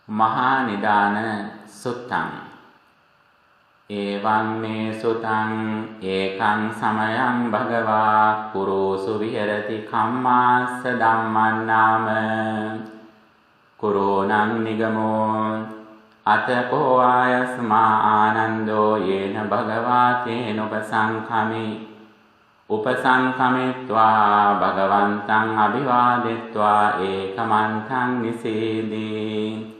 මහා නිදාන සුත්තං එවං මේ සුතං ඒකං සමයං භගවා කුරුසු විහෙරති කම්මාස්ස ධම්මං නාම කුරෝණං නිගමෝ අතකෝ ආයස්මා ආනන්දෝ යේන භගවා තේන උපසංඛමිත්වා භගවන්තං අභිවාදිත්වා ඒකමන්තං නිසීදී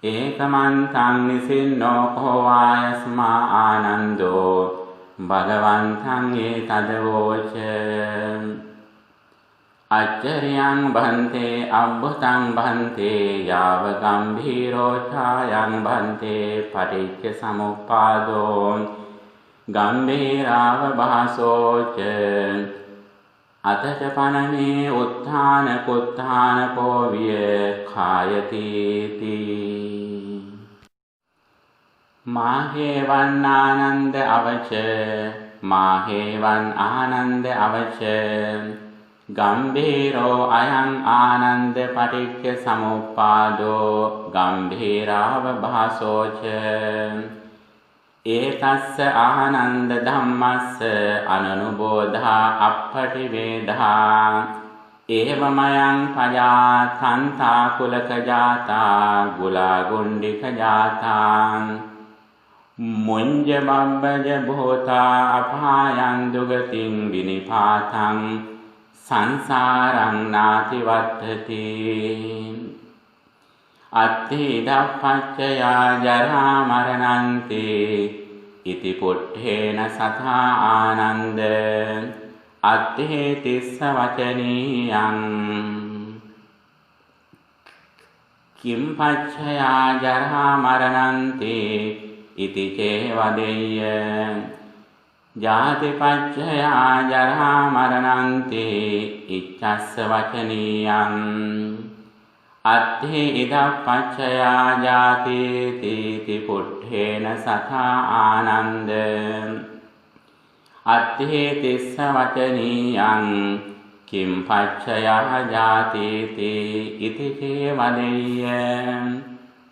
ඒකමන්තං නිසින්නෝ කෝ ආයස්මා ආනන්දෝ භගවන්තං ඒතදවෝච අච්චරියං භන්තේ අබ්බතං භන්තේ යාව ගම්භීරෝ ඡායං භන්තේ පටිච්ච සමුප්පාදෝ ගම්භීරාව භාසෝච අතච පනමේ උත්ථාන කුත්ථාන කෝවිය කායතිති මාහේවං ආනන්ද අවච මාහේවං ආනන්ද අවච ගම්භීරෝ අයං ආනන්ද පටිච්ච සමුප්පාදෝ ගම්භීරාව භාසෝච ඒතස්ස ආනන්ද ධම්මස්ස අනනුබෝධා අප්පටිවේධා ඒවමයං පජා සන්තා කුලක ජාතා ගුලා ගුණ්ඩික ජාතා මුංජ බබ්බජ භූතා අපායං දුගතින් විනිපාතං සංසාරං නාති වත්තති අත්ථි දප්පච්චයා ජරා මරණන්ති ඉති පුට්ඨේන සතා ආනන්ද අත්ථි තිස්ස වචනීයං කිම් පච්චයා ජරා මරණන්ති ඉති චේවදෙය්‍ය ජාති පච්චයා ජරා මරණන්ති ඉච්ඡස්ස වචනීයං අත්ථි ඉදප්පච්චයා ජාතිති පුට්ඨේන සතා ආනන්ද අත්ථි තිස්ස වචනීයං කිම් පච්චයා ජාතිති ඉති චේවදෙය්‍ය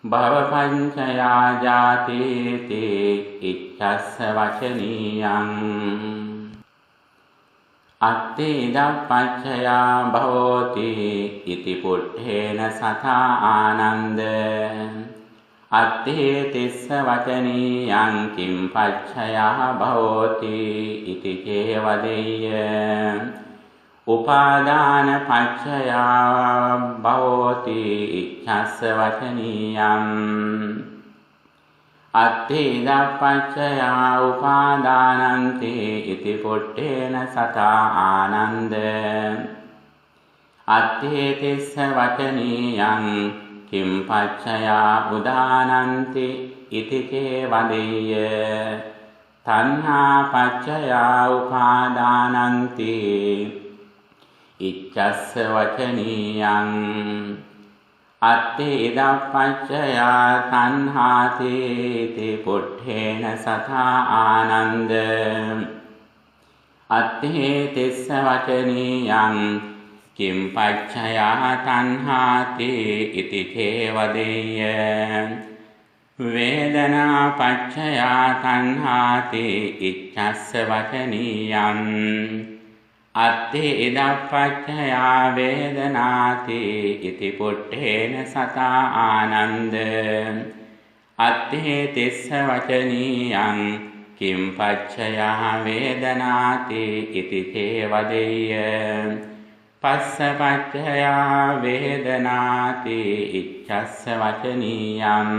භවපංචයා ජාතිති ඉච්ඡස්ස වචනීයං අත්ථි ඉදප්පච්චයා භවෝති ඉති පුට්ඨේන සතා ආනන්ද අත්ථි තිස්ස වචනීයං කිම් පච්චයා භවෝති ඉති චේවදෙය්‍ය උපාදාන පච්චයා භවෝති ඉච්ඡස්ස වචනීයං අත්ථි ඉදප්පච්චයා උපාදානන්ති ඉති පුට්ඨේන සතා ආනන්ද අත්ථි තිස්ස වචනීයං කිම් පච්චයා උදානන්ති ඉති චේවදෙය්‍ය තණ්හා පච්චයා උපාදානන්ති ඉච්ඡස්ස වචනීයං අත්ථි ඉදප්පච්චයා තණ්හාති ඉති පුට්ඨේන සතා ආනන්ද අත්ථි තිස්ස වචනීයං කිම් පච්චයා තණ්හාති ඉති චේවදෙය්‍ය වේදනා පච්චයා තණ්හාති ඉච්ඡස්ස වචනීයං අත්ථි ඉදප්පච්චයා වේදනාති ඉති පුට්ඨේන සතා ආනන්ද අත්ථි තිස්ස වචනීයං කිම් පච්චයා වේදනාති ඉති චේවදෙය්‍ය පස්ස පච්චයා වේදනාති ඉච්ඡස්ස වචනීයං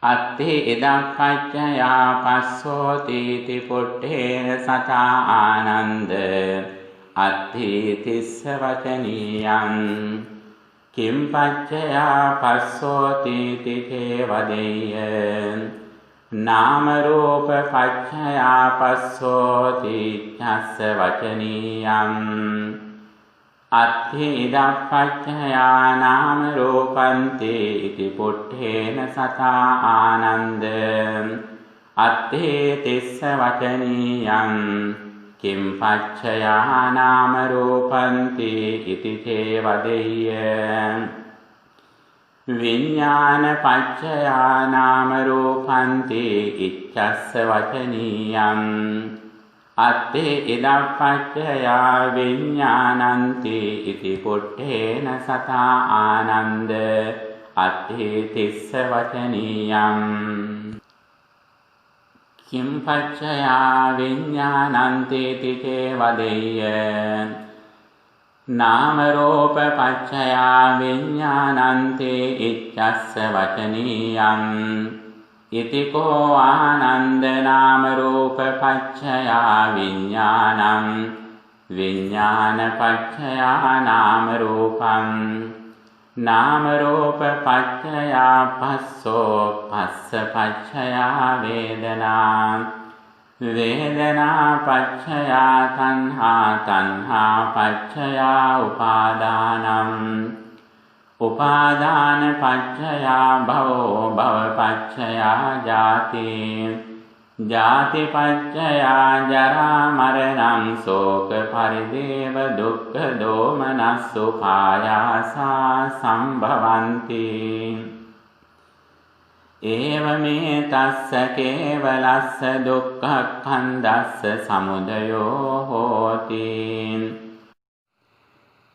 අත්ථි ඉදප්පච්චයා පස්සෝති ඉති පුට්ඨේන සතා ආනන්ද අත්ථි තිස්ස වචනීයං කිම් පච්චයා පස්සෝති ඉති චේවදෙය්‍ය නාම රූප පච්චයා පස්සෝති ඉච්ඡස්ස වචනීයං අත්ථි ඉදප්පච්චයා නාම රූපන්ති ඉති පුට්ඨේන සතා ආනන්ද අත්ථි තිස්ස වචනීයං කිම් පච්චයා නාම රූපන්ති ඉති චේවදෙය්‍ය විඤ්ඤාණ පච්චයා නාම රූපන්ති ඉච්ඡස්ස වචනීයං අත්තේ ඉදප්පච්චයා විඤ්ඤාණන්ති ඉති පුට්ඨේන සතා ආනන්ද අත්තේ තිස්ස වචනීයං කිම් පච්චයා විඤ්ඤාණන්ති තිතේ වදෙය්‍ය නාම රූප පච්චයා විඤ්ඤාණන්ති ඉච්ඡස්ස වචනීයං ඉතිකෝ ආනන්ද නාම රූප පච්චයා විඤ්ඤාණං විඤ්ඤාණ පච්චයා නාම රූපං නාම රූප පච්චයා පස්සෝ පස්ස පච්චයා වේදනා වේදනා පච්චයා තණ්හා තණ්හා පච්චයා උපාදානං උපාදාන පච්චයා භවෝ භව පච්චයා ජාති ජාති පච්චයා ජරා මරණං ශෝක පරිදේව දුක්ඛ දෝමනස්සුපායාසා සම්භවಂತಿ ඒවමේ තස්ස කේවලස්ස දුක්ඛඛන්දස්ස සමුදයෝ හෝති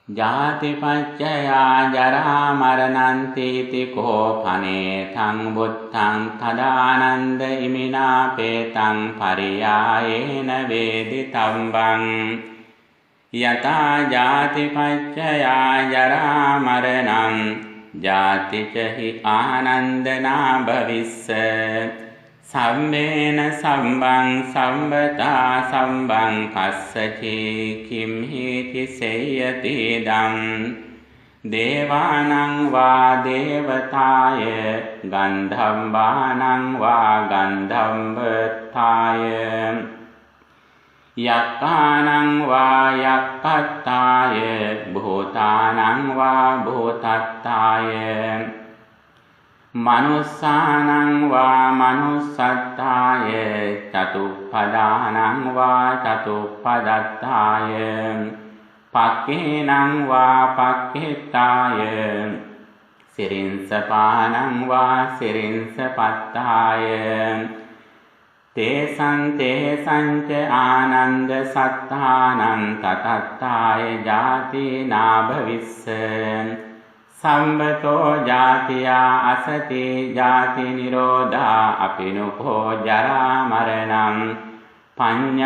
ජාතිපච්චයා ජරා මරණන්ති කෝපනේ තං බුත්තං තදානන්ද ඉමිනාපේතං පරියායේන වේදිතම්බං යතා ජාතිපච්චයා ජරා මරණං ජාතිචහි ආනන්දනා භවිස්ස සම්මේන සම්බං සම්බතා සම්බං කස්සචේ කිම් හේති සේයති දම් දේවානං වා දේවතාය ගන්ධම්බානං වා ගන්ධම්බතාය යක්ඛානං වා යක්ඛත්තාය භූතානං වා භූතත්තාය මනුස්සානං වා මනුස්සත්තාය චතුප්පදානං වා චතුප්පදත්තාය පක්ඛේනං වා පක්ඛිතාය සිරින්සපානං වා සිරින්සපත්තාය තේසං තේසංච ආනන්ද සත්තානං තතත්තාය ජාති නාභවිස්ස සම්බතෝ ජාතියා අසති ජාති නිරෝධා අපිනුකෝ ජරා මරණං පඤ්ඤායේතාති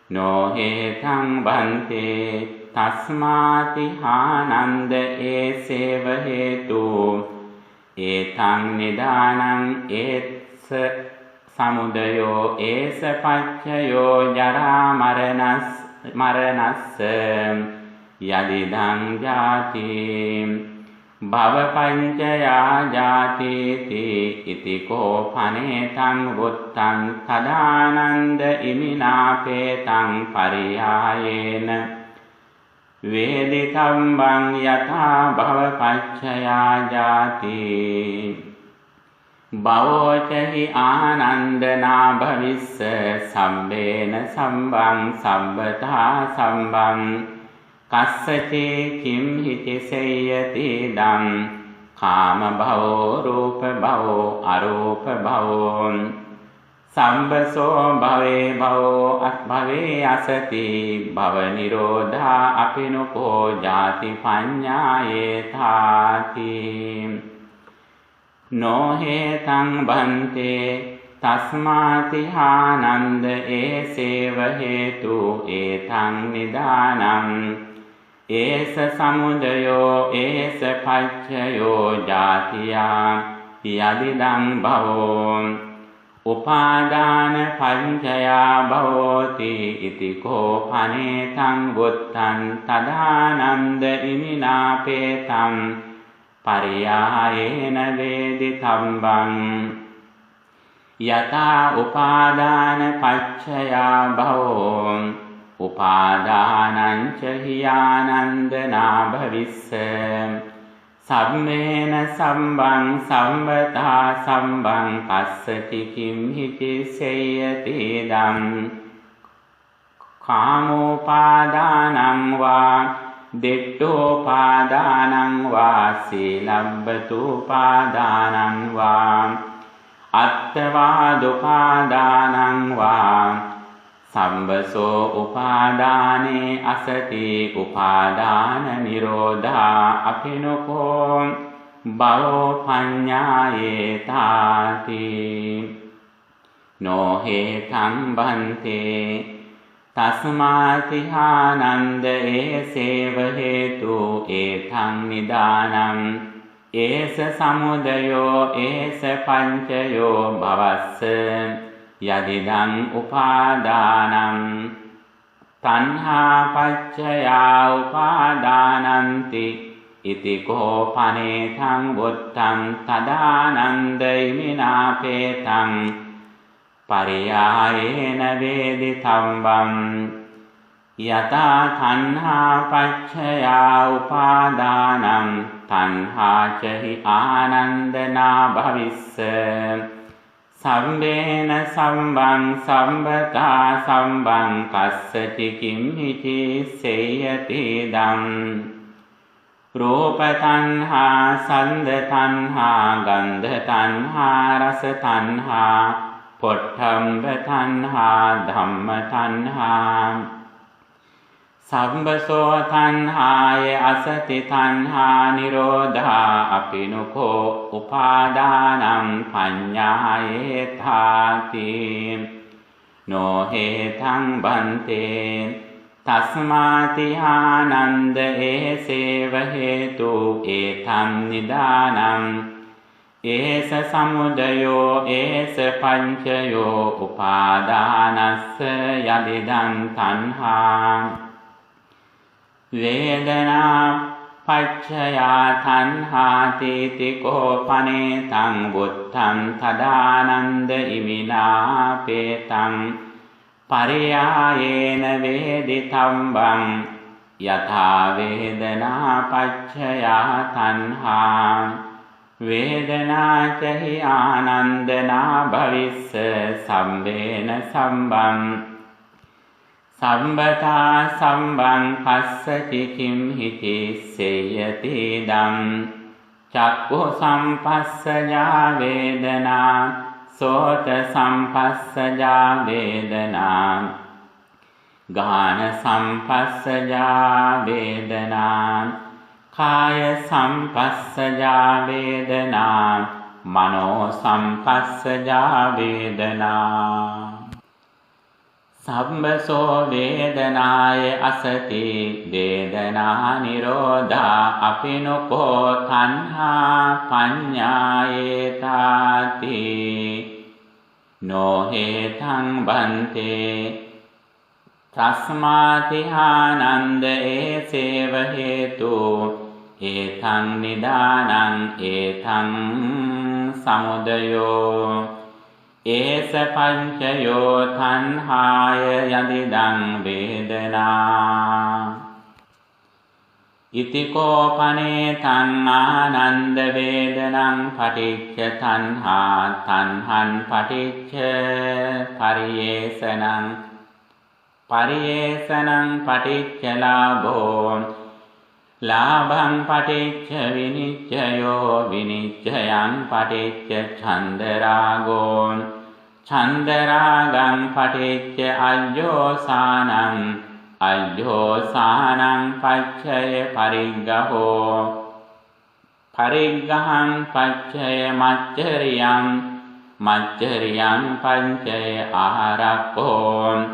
නොහේතං බන්තේ තස්මාති ආනන්ද ඒසේව හේතු ඒතං නිදානං ඒත්ස සමුදයෝ ඒස පච්චයෝ ජරා මරණස්ස යදිදං ජාති භවපංචයා ජාතිති ඉතිකෝ පනේතං වුත්තං තදානන්ද ඉමිනාපේතං පරියායේන වේදිතම්බං යථා භවපච්චයා ජාති භවෝචහි ආනන්දනා භවිස්ස සම්බේන සම්බං සම්බතා සම්බං කස්සචේ කිම් හිති සේයති දම් කාම භවෝ රූප භවෝ අරූප භවෝ සම්බසෝ භවේ භවෝ භවේ අසති භව නිරෝධා අපිනුකෝ ජාති පඤ්ඤායේතාති නොහේතං බන්තේ තස්මාති ආනන්ද ඒසේව හේතු ඒතං නිදානං ඒස සමුදයෝ ඒස පච්චයෝ ජාතියා යදිදං භවෝ උපාදාන පංචයා භවෝති ඉතිකෝ පනේතං බුත්තං තදානන්ද ඉමිනාපේතං පරියායේන වේදිතම්බං යතා උපාදාන පච්චයා භවෝ උපාදානං ච හියානන්දනා භවිස්ස සම්මේන සම්බං සම්බතා සම්බං පස්සති කිම් හිති සේයති දම් කාමෝපාදානං වා දිට්ඨෝපාදානං වා සීලබ්බතුපාදානං වා අත්තවාදුපාදානං වා සම්බසෝ උපාදානේ අසති උපාදාන නිරෝධා අපිනකෝ භවෝ පඤ්ඤායේ තාති නොහෙතං බන්තේ තස්මාතිහානන්ද ඒසේව හේතු ඒතං නිදානං ඒස සමුදයෝ ඒස පංචයෝ භවස්ස යදිදං උපාදානං තණ්හා පච්චයා උපාදානන්ති ඉති කෝපනේතං වොත්තං තදානන්දයිමිනාපේතං පරියායේන වේදිතම්බං යතා තණ්හා පච්චයා උපාදානං තණ්හාච හි ආනන්දනා භවිස්ස සම්බේන සම්බං සම්බතා සම්බං කස්සති කිම්හිති සේයති දං රූප තණ්හා සන්ධ තණ්හා ගන්ධ තණ්හා රස තණ්හා පොට්ඨම්බ තණ්හා ධම්ම තණ්හා සම්බසෝ තණ්හාය අසති තණ්හා නිරෝධා අපිනුකෝ උපාදානං පඤ්ඤායේ තාති නොහෙතං බන්තේ තස්මාතිහානන්ද ඒසේව හේතු ඒතං නිදානං ඒස සමුදයෝ ඒස පංචයෝ උපාදානස්ස යදිදං තණ්හා වේදනා පච්චයා තණ්හාති කෝපනේතං වුත්තං තදානන්ද ඉමිනාපේතං පරියායේන වේදිතම්බං යථා වේදනා පච්චයා තණ්හා වේදනාච හි ආනන්දනා භවිස්ස සම්බේන සම්බං සම්බතා සම්බං කස්සති කිම්හිති සේයති දං චක්ඛු සම්පස්සජා වේදනා සෝත සම්පස්සජා වේදනා ගාන සම්පස්සජා වේදනා කාය සම්පස්සජා වේදනා මනෝ සම්පස්සජා වේදනා සම්බසෝ වේදනාය අසති වේදනා නිරෝධා අපිනුකෝ තණ්හා පඤ්ඤායේ තාති නොහෙතං බන්තේ තස්මාතිහානන්ද ඒසේව හේතු ඒතං නිදානං ඒතං සමුදයෝ ඒස පංචයෝ තණ්හාය යදිදං වේදනා ඉති කෝපනේතං ආනන්ද වේදනං පටිච්ච තණ්හා තණ්හං පටිච්ච පරියේසනං පරියේසනං පටිච්ච ලාභෝ ලාභං පටිච්ච විනිච්ඡයෝ විනිච්ඡයං පටිච්ච ඡන්දරාගෝ ඡන්දරාගං පටිච්ච අජ්ජෝසානං අජ්ජෝසානං පච්චය පරිග්ගහෝ පරිග්ගහං පච්චය මච්චරියං මච්චරියං පච්චය ආරක්ඛෝ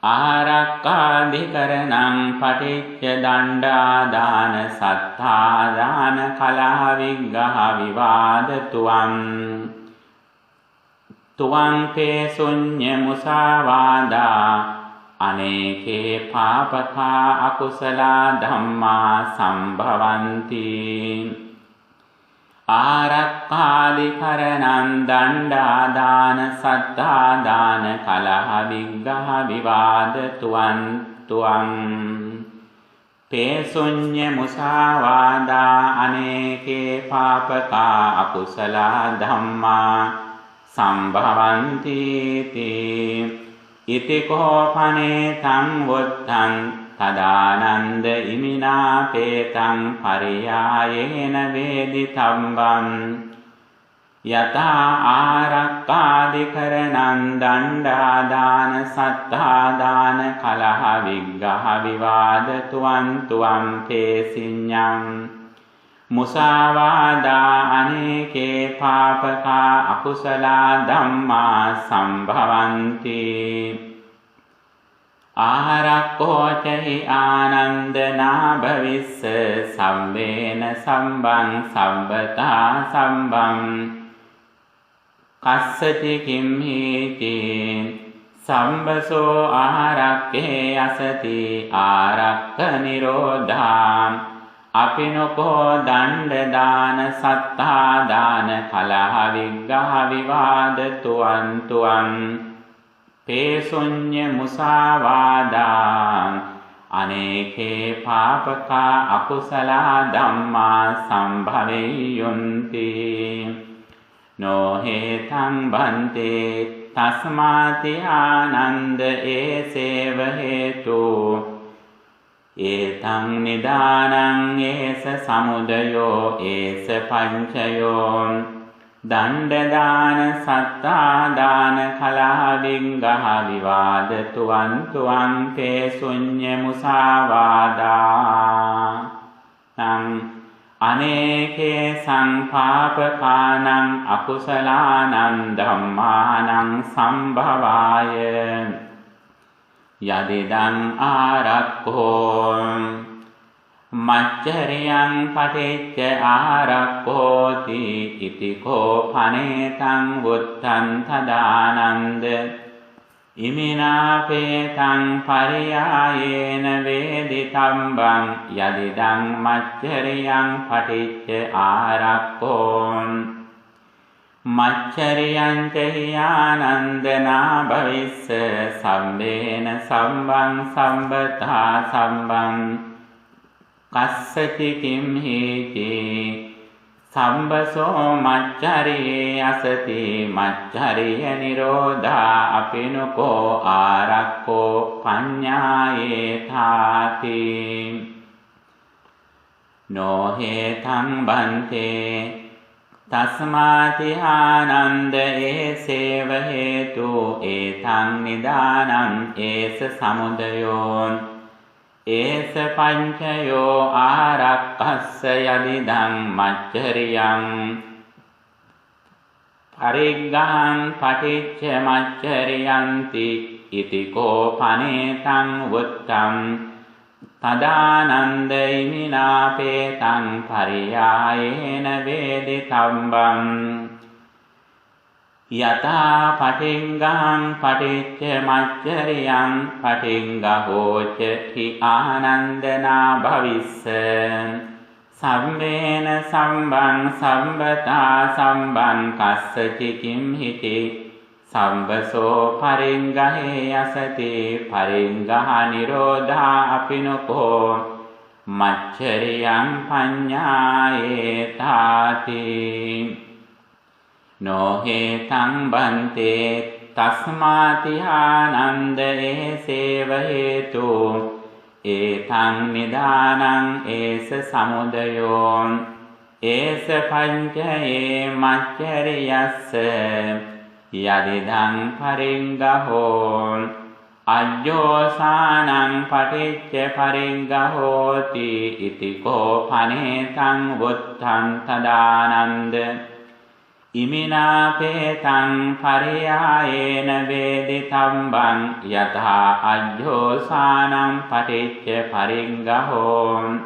ආරක්ඛාධිකරණං පටිච්ච දණ්ඩාදාන සත්තාදාන කලහ විග්ඝහ විවාද තුවං තුවං තේ ශුඤ්ඤ මුසාවාදා අනේකේ පාපකා අකුසලා ධම්මා සම්භවಂತಿ ආරක්ඛාධිකරණං දණ්ඩාදාන සත්තාදාන කලහ විග්ඝහ විවාද තුවං පේසුඤ්ඤ මුසාවාදා අනේකේ පාපකා අකුසලා ධම්මා සම්භවಂತಿ ඉති කෝපනේ තං වොත්තං තදානන්ද ඉමිනාපේතං පරියායේන වේදිතම්බං යතා ආරක්කාදිකරණං දණ්ඩාදාන සත්තාදාන කලහ විග්ඝහ විවාද තුවන්තුවම් තේසිඤ්ඤං මුසාවාදා අනේකේ පාපකා අකුසලා ධම්මා සම්භවಂತಿ ආරක්ඛෝචහි ආනන්දනා භවිස්ස සම්වේන සම්බං සම්බතා සම්බං කස්සති කිම්හීති සම්බසෝ ආරක්ඛේ අසති ආරක්ඛ නිරෝධා අපිනකෝ දණ්ඩ දාන සත්තා දාන කලහ විග්ඝහ විවාද තුවන්තුවං පේසුඤ්ඤ මුසාවාදා අනේකේ පාපකා අකුසලා ධම්මා සම්භවෙය්‍යොන්ති නොහේතං බන්තේ තස්මාති ආනන්ද ඒසේව හේතු ඒතං නිදානං ඒස සමුදයෝ ඒස පංචයෝ දණ්ඩදාන සත්තාදාන කලහ විග්ඝහ විවාද තුවන්තුවං පේසුඤ්ඤ මුසාවාදා තං අනේකේ සංපාපකානං අකුසලානං ධම්මානං සම්භවාය යදිදං ආරක්ඛෝ මච්චරියං පටිච්ච ආරක්ඛෝති ඉතිකෝ පනේතං වුත්තං තදානන්ද ඉමිනාපේතං පරියායේන වේදිතම්බං යදිදං මච්චරියං පටිච්ච ආරක්ඛෝ මච්චරියං ච ආනන්දනා භවිස්ස සම්වේන සම්බං සම්බතා සම්බං කස්සති කිම්හීති සම්බසෝ මච්චරියේ අසති මච්චරිය නිරෝධා අපිනුකෝ ආරක්ඛෝ පඤ්ඤායේ ථාති නොහේතං බන්තේ තස්මාති ආනන්ද ඒසේව හේතු ඒතං නිදානං ඒස සමුදයෝ ඒස පංචයෝ ආරක්ඛස්ස යදිදං මච්චරියං පරිග්ඝං පටිච්ච මච්චරියන්ති ඉතිකෝ පනේතං වුත්තං තදානන්ද ඉමිනාපේතං පරියායේන වේදිතම්බං යතා පටිංගං පටිච්ච මච්චරියං පටිංගහෝච හි ආනන්දනා භවිස්ස සම්වේන සම්බං සම්බතා සම්බං කස්සති කිම්හිති සම්බසෝ පරිංගහේ යසති පරිංගහ නිරෝධා අපිනකෝ මච්චරියං පඤ්ඤායේ තාති නොහේතං බන්තේ තස්මාති ආනන්ද ඒසේව හේතු ඒතං නිදානං ඒස සමුදයෝ ඒස පංචයේ මච්චරියස්ස යදිදං පරිංගහෝ අජ්ජෝසානං පටිච්ච පරිංගහෝති ඉතිකෝ පනේතං වුත්තං තදානන්ද ඉමිනාපේතං පරියායේන වේදිතම්බං යතහා අජ්ජෝසානං පටිච්ච පරිංගහෝ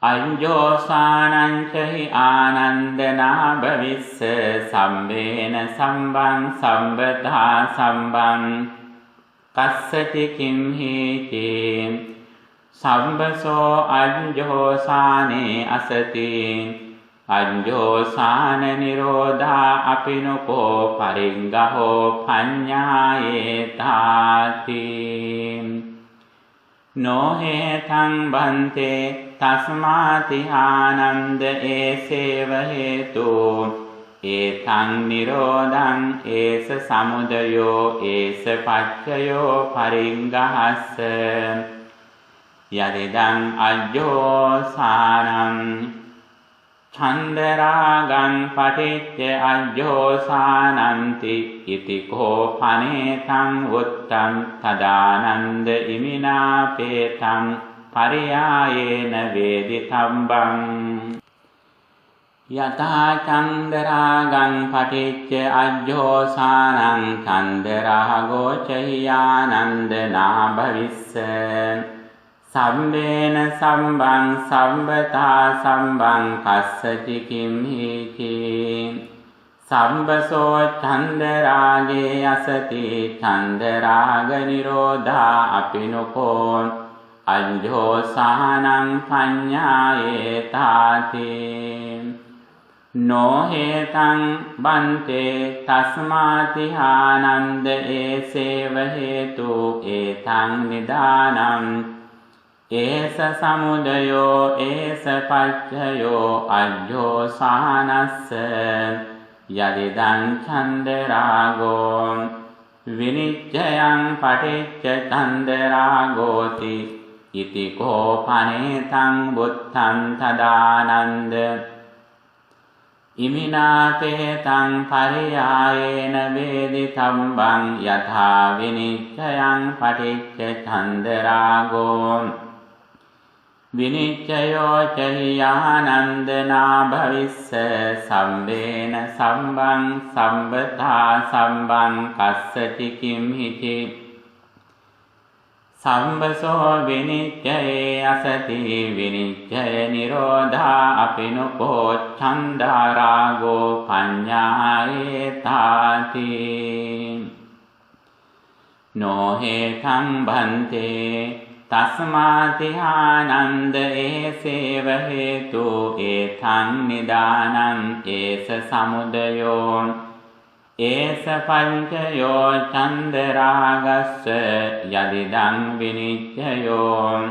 අඤ්ජෝසානං චහි ආනන්දනා භවිස්ස සම්වේන සම්බං සම්බතා සම්බං කස්සති කිම්හීති සම්බසෝ අඤ්ජෝසානේ අසති අඤ්ජෝසාන නිරෝධා අපිනුකෝ පරිංගහෝ පඤ්ඤායේ තාති නොහේතං බන්තේ තස්මාති ආනන්ද ඒසේව හේතු ඒතං නිරෝධං ඒස සමුදයෝ ඒස පච්චයෝ පරිංගහස්ස යදිදං අජ්ජෝසානං චන්දරාගං පටිච්ච අජ්ජෝසානන්ති ඉති කෝ පනේතං උත්තං තදානන්ද ඉමිනාපේතං පරියායේන වේදිතම්බං යතා චන්දරාගං පටිච්ච අජ්ජෝසානං චන්දරාගෝ චහියානන්දනා භවිස්ස සම්බේන සම්බං සම්බතා සම්බං කස්සචි කිම්හිචි සම්බසෝ චන්දරාගේ අසති චන්දරාග නිරෝධා අපිනුකෝ අජ්ජෝසානං පඤ්ඤායේතාති නොහේතං බන්තේ තස්මාති ආනන්ද ඒසේව හේතු ඒතං නිදානං ඒස සමුදයෝ ඒස පච්චයෝ අජ්ජෝසානස්ස යදිදං චන්දරාගෝ විනිච්ඡයං පටිච්ච චන්දරාගෝති ඉති කෝ පනේතං බුත්තං තදානන්ද ඉමිනාතේතං පරියායේන වේදිතම්බං යථා විනිච්ඡයං පටිච්ච චන්දරාගෝ විනිච්ඡයෝ චහියානන්දනා භවිස්ස සම්බේන සම්බං සම්බතා සම්බං කස්සචි කිම්හිචි සම්බසෝ විනිච්ඡයේ අසති විනිච්ඡය නිරෝධා අපිනුකෝ චන්දරාගෝ පඤ්ඤායේතාති නොහේතං භන්තේ තස්මාති ආනන්ද ඒසේව හේතු ඒතං නිදානං ඒස සමුදයෝ ඒස පංචයෝ චන්දරාගස්ස යදිදං විනිච්ඡයෝ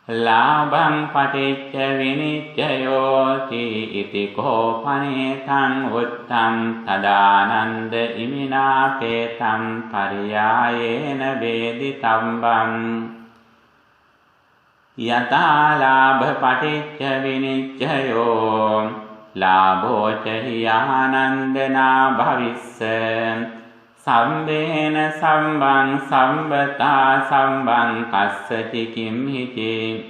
ලාභං පටිච්ච විනිච්ඡයෝති ඉති කෝ පනේතං උත්තං තදානන්ද ඉමිනාපේතං පරියායේන වේදිතම්බං යතා ලාභ පටිච්ච විනිච්ඡයෝ ලාභෝ චහියානන්දනා භවිස්ස සම්බේන සම්බං සම්බතා සම්බං කස්සචි කිම්හිචි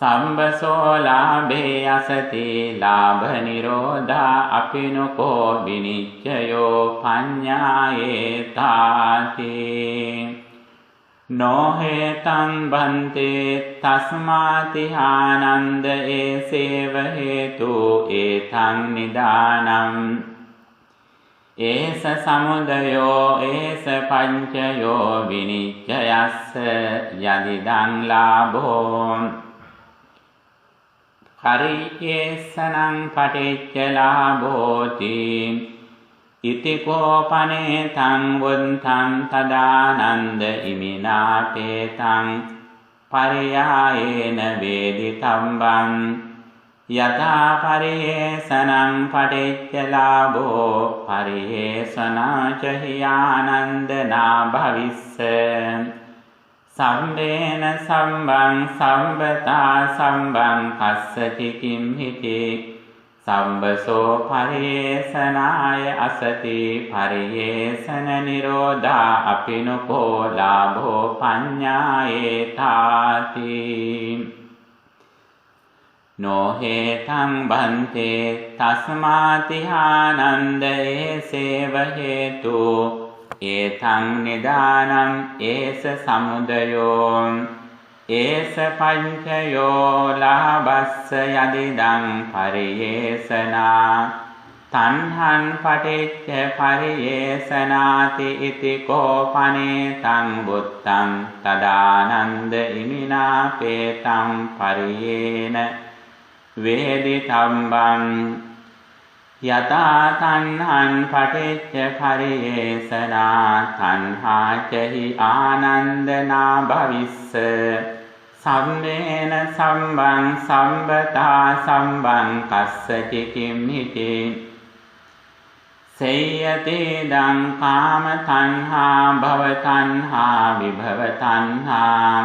සම්බසෝ ලාභේ අසති ලාභ නිරෝධා අපිනුකෝ විනිච්ඡයෝ පඤ්ඤායේතාති නොහේතං බන්තේ තස්මාති ආනන්ද ඒසේව හේතු ඒතං නිදානං ඒස සමුදයෝ ඒස පංචයෝ විනිච්ඡයස්ස යදිදං ලාභෝ පරියේසනං පටිච්ච ලාභෝති ඉති කෝ පනේතං වුත්තං තදානන්ද ඉමිනාපේතං පරියායේන වේදිතම්බං යථා පරියේසනං පටිච්ච ලාභෝ පරියේසනා චහියානන්දනා භවිස්ස සම්බේන සම්බං සම්බතා සම්බං කස්සචි කිම්හිචි සම්බසෝ පරියේසනාය අසති පරියේසන නිරෝධා අපිනුකෝ ලාභෝ පඤ්ඤායේතාති නොහේතං බන්තේ තස්මාති ආනන්ද ඒසේව හේතු ඒතං නිදානං ඒස සමුදයෝ ඒස පංචයෝ ලාභස්ස යදිදං පරියේසනා තණ්හං පටිච්ච පරියේසනාති ඉති කෝ පනේතං බුත්තං තදානන්ද ඉමිනාපේතං පරියේන වේදිතම්බං යතා තණ්හං පටිච්ච පරියේසනා තණ්හා චහි ආනන්දනා භවිස්ස සම්මේන සම්බං සම්බතා සම්බං කස්සචි කිම්හිචි සේයතේදං කාම තණ්හා භව තණ්හා විභව තණ්හා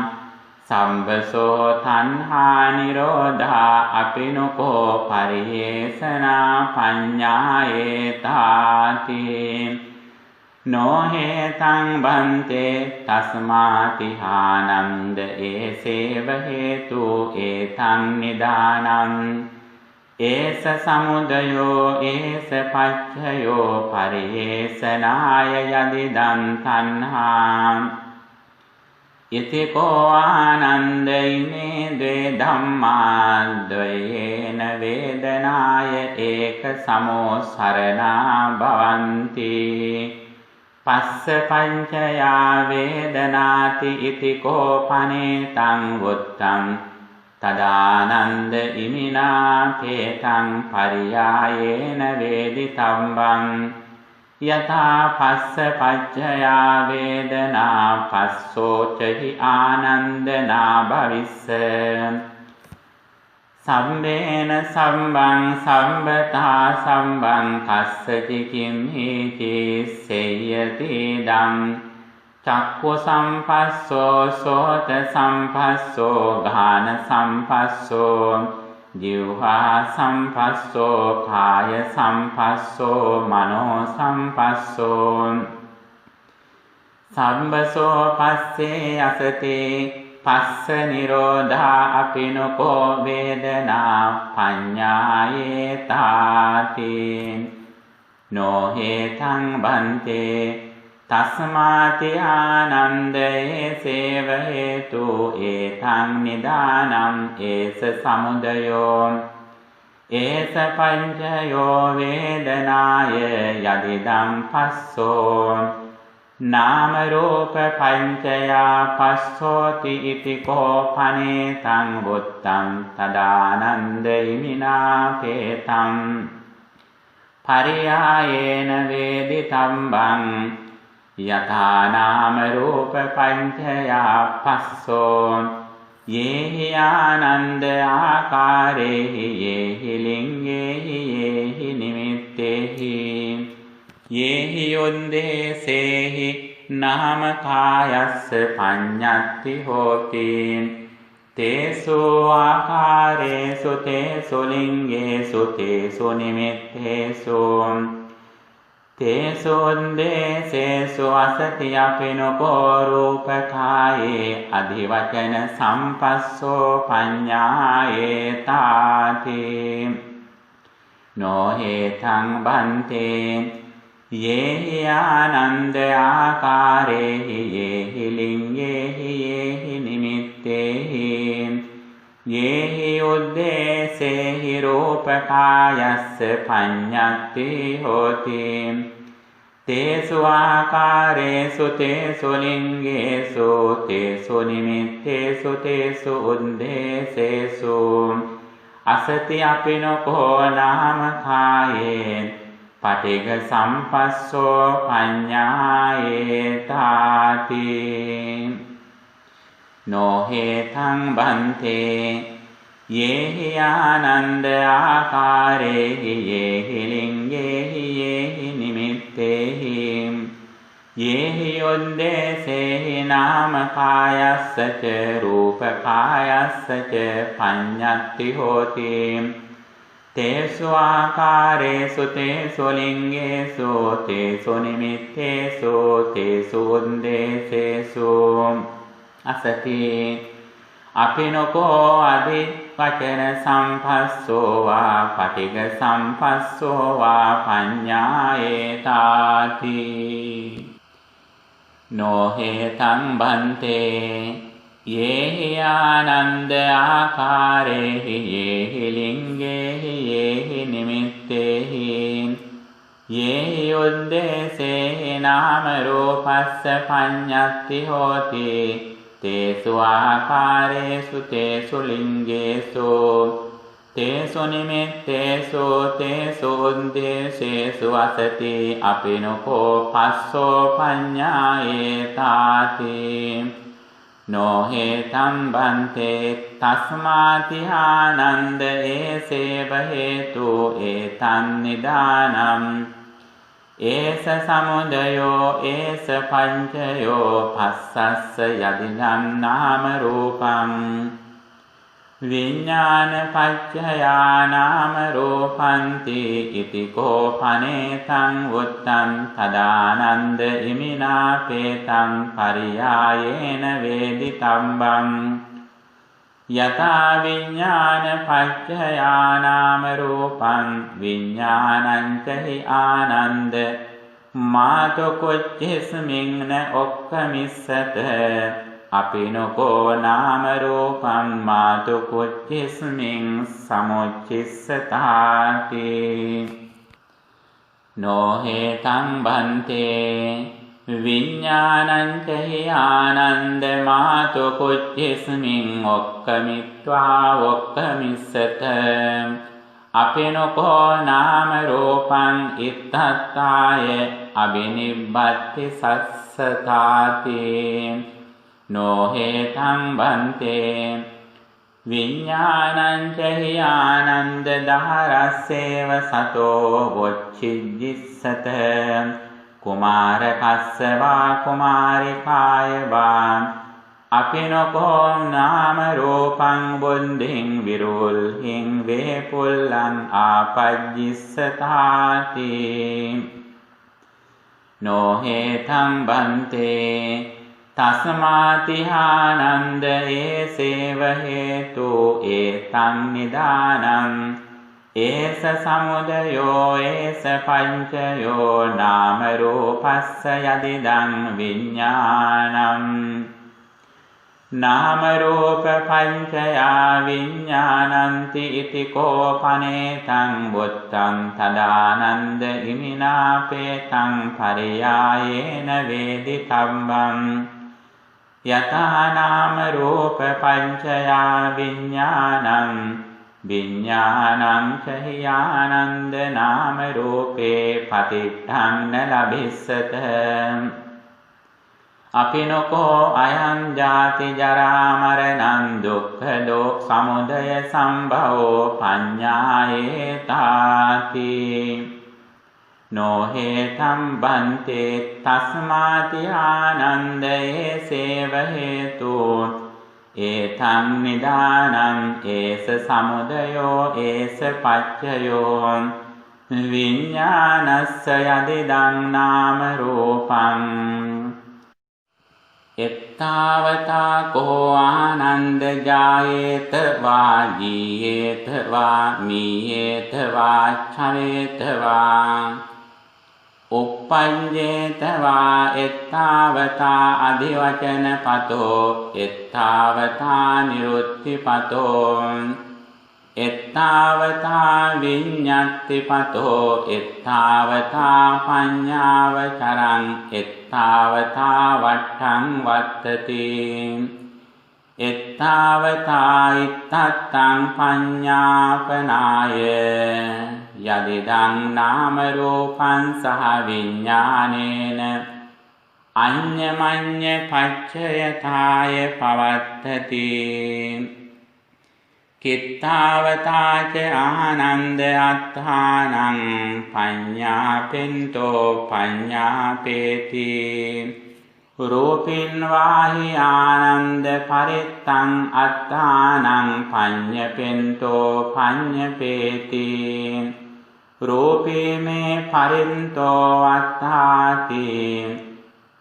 සම්බසෝ තණ්හා නිරෝධා අපිනකෝ පරියේසනා පඤ්ඤායේතාති නොහෙතං බන්තේ තස්මාති ආනන්ද ඒසේව හේතු ඒතං නිදානං ඒස සමුදයෝ ඒස පච්චයෝ පරියේසනාය යදිදං තණ්හා ඉතිකෝ ආනන්ද ඉමේ ද්වේ ධම්මා ද්වයේන වේදනාය ඒක සමෝ සරණා භවಂತಿ පස්ස පංචයා වේදනාති ඉතිකෝ පනේතං වුත්තං තදානන්ද ඉමිනා කේතං පරියායේන වේදිතම්බං යථා පස්ස පච්චයා වේදනා පස්සෝචහි ආනන්දනා භවිස්ස සම්බේන සම්බං සම්බතා සම්බං කස්සති කිම්හිති සේයති දං චක්ඛු සම්පස්සෝ සෝත සම්පස්සෝ ගාන සම්පස්සෝ ජීවහා සම්පස්සෝ කාය සම්පස්සෝ මනෝ සම්පස්සෝ සම්බසෝ පස්සේ අසති පස්ස නිරෝධා අපිනකෝ වේදනා පඤ්ඤායේතාති නොහෙතං බන්තේ තස්මාති ආනන්දේ සේව හේතු ඒතං නිදානං ඒස සමුදයෝ ඒස පංචයෝ වේදනාය යදිදං පස්සෝ නාම රූප පංචයා පස්සෝති ඉතිකෝ පනේතං වුත්තං තදානන්ද ඉමිනා කේතං පරියායේන වේදිතම්බං යථා නාම රූප පංචයා පස්සෝ යේහි ආනන්ද ආකාරේහි යේහි ලිංගේහි යේහි නිමිත්තේහි යේහි යොන්දේසේහි නාම කායස්ස පඤ්ඤත්ති හෝති තේසු ආකාරේසු තේසු ලිංගේසු තේසු නිමිත්තේසු තේසෝන්දේසේසු අසති අපිනකෝ රූපකායේ අධිවචන සම්පස්සෝ පඤ්ඤායේතාති නොහෙතං බන්තේ යේහි ආනන්ද ආකාරේහි යේහි ලිංගේහි යේහි නිමිත්තේහි යේහි උද්දේසේහි රූපකායස්ස පඤ්ඤත්ති හෝති තේසු ආකාරේසු තේසු ලිංගේසු තේසු නිමිත්තේසු තේසු උද්දේසේසු අසති අපිනකෝ නාම කායේ පටිඝ සම්පස්සෝ පඤ්ඤායේතාති නොහෙතං බන්තේ යේහි ආනන්ද ආකාරේහි යේහි ලිංගේහි යේහි නිමිත්තේහි යේහි උද්දේසේහි නාම කායස්ස ච රූප කායස්ස ච පඤ්ඤත්ති හෝති තේසු ආකාරේසු තේසු ලිංගේසු තේසු නිමිත්තේසු තේසු උද්දේසේසු අසති අපිනකෝ අධිවචන සම්පස්සෝ වා පටිඝ සම්පස්සෝ වා පඤ්ඤායේතාති නොහෙතං බන්තේ යේහි ආනන්ද ආකාරේහි යේහි ලිංගේහි යේහි නිමිත්තේහි යේහි උද්දේසේහි නාම රූපස්ස පඤ්ඤත්ති හෝති තේසු ආකාරේසු තේසු ලිංගේසු තේසු නිමිත්තේසු තේසු උද්දේසේසු අසති අපිනකෝ පස්සෝ පඤ්ඤායේතාති නොහෙතං බන්තේ තස්මාති ආනන්ද ඒසේව හේතු ඒතං නිදානං ඒස සමුදයෝ ඒස පංචයෝ පස්සස්ස යදිදං නාම රූපං විඥාන පච්චයා නාම රූපන්ති ඉති කෝපනේතං වුත්තං තදානන්ද ඉමිනාපේතං පරියායේන වේදිතම්බං යතා විඥාන පච්චයා නාම රූපං විඥානං ච ආනන්ද මාතු කුච්චිස්මින් ඔක්කමිස්සත අපිනකෝ නාම රූපං මාතු කුච්චිස්මින් සමුච්චිස්සතාති නොහේතං බන්තේ විඥානං ච ආනන්ද මාතු කුච්චිස්මින් ඔක්කමිත්වා ඔක්කමිස්සත අපිනකෝ නාම රූපං ඉත්තත්තාය අබිනිබ්බති සස්සතාති නොහේතං බන්තේ විඥානං ච ආනන්ද දහරස්සේව සතෝ වොච්චිජ්ජිස්සත කුමාර කස්සවා කුමාරිකාය වා අපිනකෝ නාම රූපං බුද්ධින් විරුල්හින් වේපුල්ලං ආපජ්ජිස්සතාති නොහේතං බන්තේ තස්මාතිහානන්ද ඒසේව හේතු ඒතං නිදානං ඒස සමුදයෝ ඒස පංචයෝ නාම රූපස්ස යදිදං විඥානං නාම රූප පංචයා විඥානන්ති ඉති කෝපනේතං බුත්තං තදානන්ද ඉමිනාපේතං පරියායේන වේදිතම්බං යතः නාම රූප පංචයා විඥානං විඥානං ච ආනන්ද නාම රූපේ පතිට්ඨං න ලබිස්සත අපිනකෝ අයං ජාති ජරා මරණං දුක්ඛ දෝක් සමුදය සම්භවෝ පඤ්ඤායේතාති නොහේතං බන්තේ තස්මාති ආනන්දයේ සේව හේතු ඒතං නිදානං ඒස සමුදයෝ ඒස පච්චයෝ විඥානස්ස යදිදං නාම රූපං එත්තාවතා කෝ ආනන්ද ජායේත වා ජීයේත වා මීයේත වා ඡවේත වා uppajjeta va ettavata adhiwacana pato ettavata nirutti pato ettavata viññatti pato ettavata paññavacarang ettavata vattang vattati ettavata ittattang paññāpanāya yadidang nama rūpaṃ saha viññānena aññamañña paccayatāya pavattati kittavatāca ānanda atthānaṃ paññāpento paññāpeti rūpin vāhi ānanda parittaṃ atthānaṃ paññapento paññapeti rūpi me parinto atthāti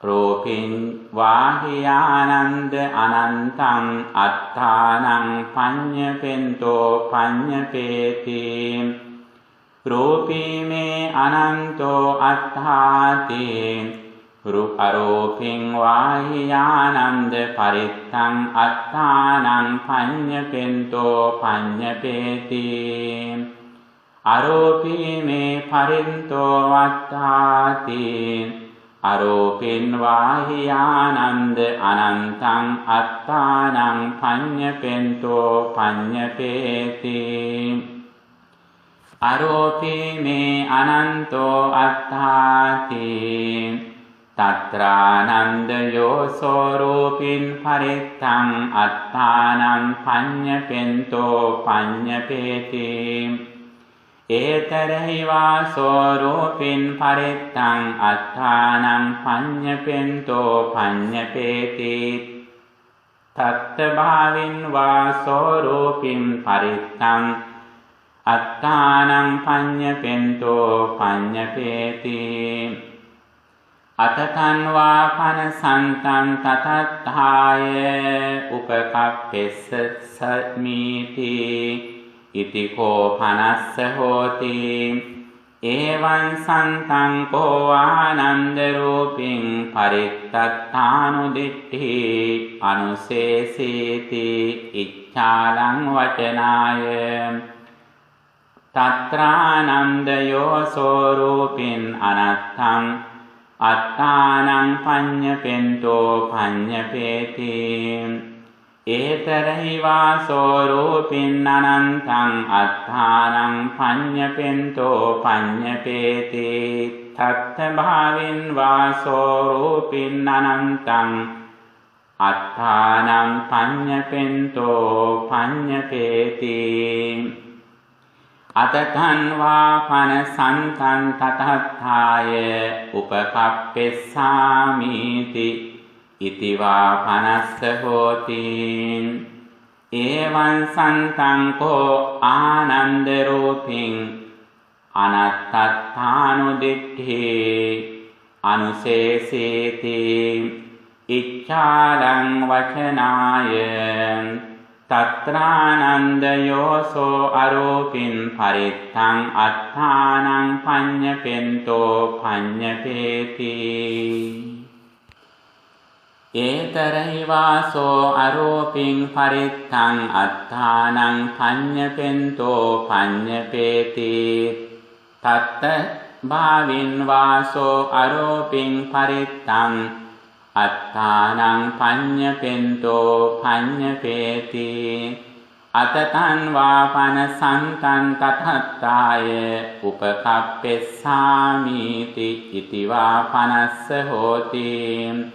rūpin vāhi ānanda anantaṃ atthānaṃ paññapento paññapeti rūpi me ananto atthāti arūpiṃ vāhi ānanda parittaṃ atthānaṃ paññapento paññapeti arūpi me parinto atthāti arūpiṃ vāhi ānanda anantaṃ atthānaṃ paññapento paññapeti arūpi me ananto atthāti tatrānanda yoso rūpin parittaṃ atthānaṃ paññapento paññapeti ඒතරෙහි වාසෝ රූපින් පරිත්තං අත්ථානං පඤ්ඤපෙන්තෝ පඤ්ඤපේති තත්ත භාවින් වාසෝ රූපින් පරිත්තං අත්ථානං පඤ්ඤපෙන්තෝ පඤ්ඤපේති අතතං වා පන සන්තං තතත්ථාය උපකප්පෙස්ස සම්මීති ඉති කෝ පනස්ස හෝති එවං සන්තං කෝ ආනන්ද රූපින් පරිත්තත්ථානුදිට්ඨි අනුසේසීති ඉච්ඡාලං වචනාය තත්‍රානන්දයෝ සෝරූපින් අනත්තං අත්තානං පඤ්ඤපෙන්තෝ පඤ්ඤපේති ඒතරෙහි වාසෝ රූපින් අනන්තං අත්තානං පඤ්ඤපෙන්තෝ පඤ්ඤපේති තත්ත භාවින් වාසෝ රූපින් අනන්තං අත්තානං පඤ්ඤපෙන්තෝ පඤ්ඤපේති අතතං වා පන සන්තං තතත්ථාය උපකප්පෙස්සාමීති ඉති වා පනස්ස හෝති එවං සන්තං කෝ ආනන්ද රූපින් අනත්තත්ථානුදිට්ඨි අනුසේසීති ඉච්ඡාලං වචනාය තත්‍රානන්දයෝසෝ අරූපින් පරිත්තං අත්ථානං පඤ්ඤපෙන්තෝ පඤ්ඤපේති ඒතරෙහි වාසෝ අරූපින් පරිත්තං අත්ථානං පඤ්ඤපෙන්තෝ පඤ්ඤපේති තත්ත භාවින් වාසෝ අරූපින් පරිත්තං අත්ථානං පඤ්ඤපෙන්තෝ පඤ්ඤපේති අතතං වාපන සන්තං තතත්ථාය උපකප්පෙස්සාමීති ඉති වා පනස්ස හෝති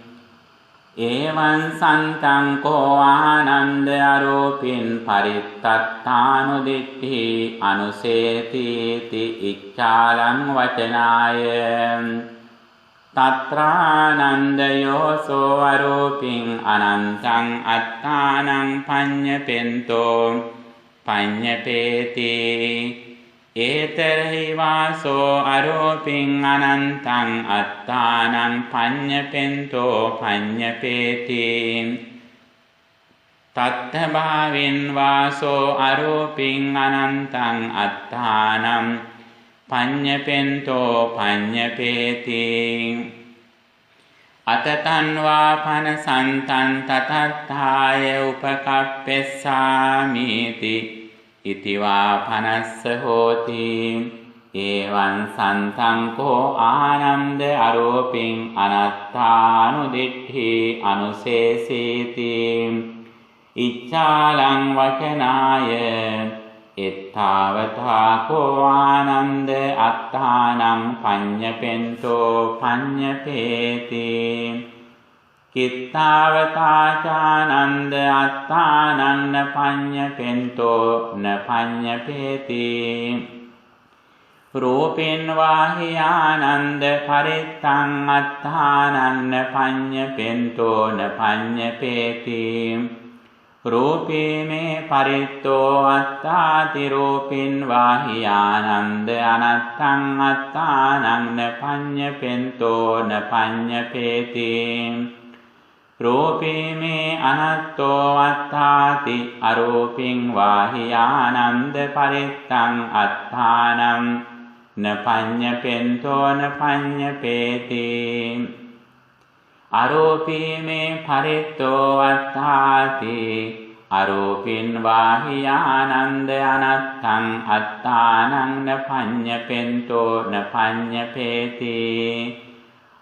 එවං සන්තං කෝ ආනන්ද අරූපින් පරිත්තත්ථානුදිට්ඨි අනුසේතිති ඉච්ඡාලං වචනාය තත්‍රානන්දයෝසෝ අරූපින් අනන්තං අත්තානං පඤ්ඤපෙන්තෝ පඤ්ඤපේති ඒතරෙහි වාසෝ අරූපින් අනන්තං අත්තානං පඤ්ඤපෙන්තෝ පඤ්ඤපේති තත්ත භාවින් වාසෝ අරූපින් අනන්තං අත්තානං පඤ්ඤපෙන්තෝ පඤ්ඤපේති අතතං වා පන සන්තං තතත්ථාය උපකප්පෙස්සාමීති ඉති වා පනස්ස හෝති එවං සන්තං කෝ ආනන්ද අරූපින් අනත්තානුදිට්ඨි අනුසේසීති ඉච්ඡාලං වචනාය එත්තාවතා කෝ ආනන්ද අත්තානං පඤ්ඤපෙන්තෝ පඤ්ඤපේති කිත්තාවතා චානන්ද අත්තානං පඤ්ඤපෙන්තෝ න පඤ්ඤපේති රූපෙන් වාහි ආනන්ද පරිත්තං අත්තානං පඤ්ඤපෙන්තෝ න පඤ්ඤපේති රූපේ මේ පරිත්තෝ අත්තාති රූපින් වාහි ආනන්ද අනත්තං අත්තානං පඤ්ඤපෙන්තෝ න පඤ්ඤපේති රූපේ මේ අනත්තෝ අත්තාති අරූපින් වාහි ආනන්ද පරිත්තං අත්තානං න පඤ්ඤපෙන්තෝ න පඤ්ඤපේති අරූපී මේ පරිත්තෝ අත්තාති අරූපින් වාහි ආනන්ද අනත්තං අත්තානං න පඤ්ඤපෙන්තෝ න පඤ්ඤපේති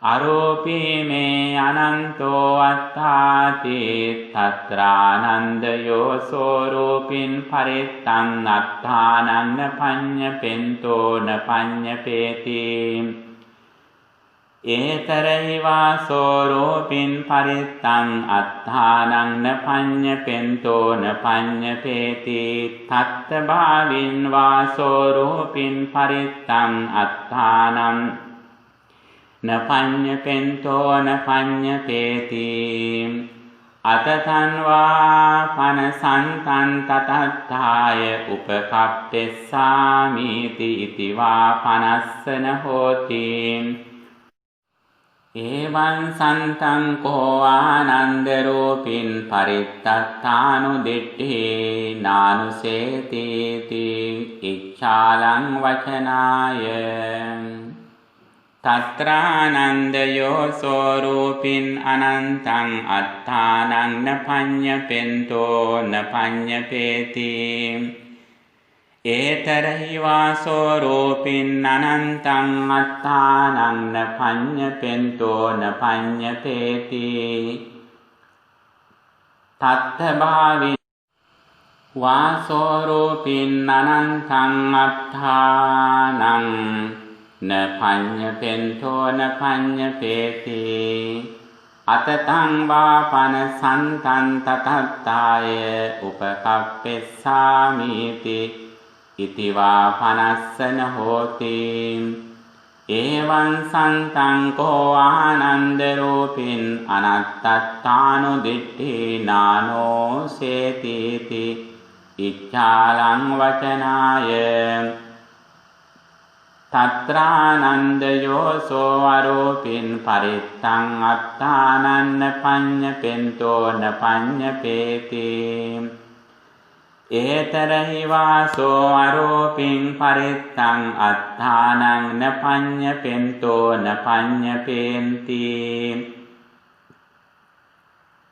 අරූපී මේ අනන්තෝ අත්තාති තත්‍රානන්දයෝ සෝරූපින් පරිත්තං අත්තානං න පඤ්ඤපෙන්තෝ න පඤ්ඤපේති ඒතරහි වාසෝ රූපින් පරිත්තං අත්ථානං නපඤ්ඤපෙන්තෝ නපඤ්ඤපේති තත්ත භාවින් වාසෝ රූපින් පරිත්තං අත්ථානං නපඤ්ඤපෙන්තෝ නපඤ්ඤපේති අතතං වා පනසන්තං තතත්ථාය උපකප්පෙස්සාමීති ඉති වා පනස්සන හෝති එවං සන්තං කෝ ආනන්ද රූපින් පරිත්තත්තානු දිට්ඨි නානුසේති ඉච්ඡාලං වචනාය තත්‍රානන්දයෝ සෝරූපින් අනන්තං අත්තානං නපඤ්ඤපෙන්තෝ නපඤ්ඤපේති ඒතරහි වාසෝ රූපින් අනන්තං අත්තානං නපඤ්ඤපෙන්තෝ නපඤ්ඤපේති තත්ථ භාවි වාසෝ රූපින් අනන්තං අත්තානං නපඤ්ඤපෙන්තෝ නපඤ්ඤපේති අතතං වාපන සන්තං තතත්තාය උපකප්පෙස්සාමීති ඉති වා පනස්සන හෝති එවං සන්තං කෝ ආනන්ද රූපින් අනත්තත්තානු දිට්ඨි නානෝසේති ඉච්ඡාලං වචනාය තත්‍රානන්දයෝ සෝ අරූපින් පරිත්තං අත්තානං නපඤ්ඤපෙන්තෝ නපඤ්ඤපේති ඒතරහි වාසෝ අරූපින් පරිත්තං අත්තානං නපඤ්ඤපෙන්තෝ නපඤ්ඤපේන්ති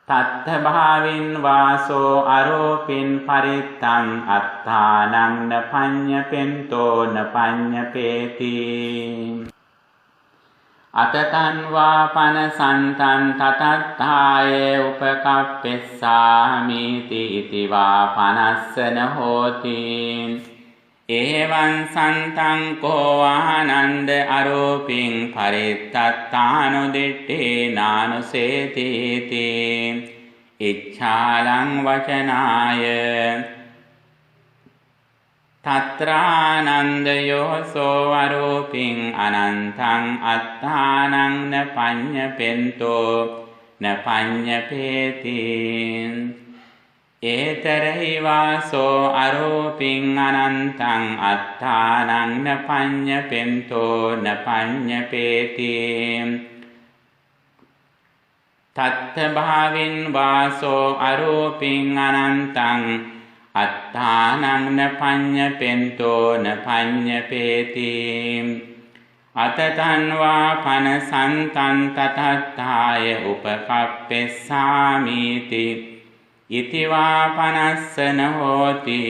තත්ථ භාවින් වාසෝ අරූපින් පරිත්තං අත්තානං නපඤ්ඤපෙන්තෝ නපඤ්ඤපේති අතතං වාපන සන්තං තතත්ථාය උපකප්පෙස්සාමීති ඉති වා පනස්සන හෝති එවං සන්තං කෝ ආනන්ද අරූපින් පරිත්තත්තානු දිට්ඨි නානුසේති ඉච්ඡාලං වචනාය තත්‍රානන්දයෝ සෝ අරූපින් අනන්තං අත්තානං නපඤ්ඤපෙන්තෝ නපඤ්ඤපේති ඒතරහි වාසෝ අරූපින් අනන්තං අත්තානං නපඤ්ඤපෙන්තෝ නපඤ්ඤපේති තත්ථ භාවින් වාසෝ අරූපින් අනන්තං අත්තානං නපඤ්ඤපෙන්තෝ නපඤ්ඤපේති අතතං වා පන සන්තං තතත්ථාය උපකප්පෙස්සාමීති ඉති වා පනස්සන හෝති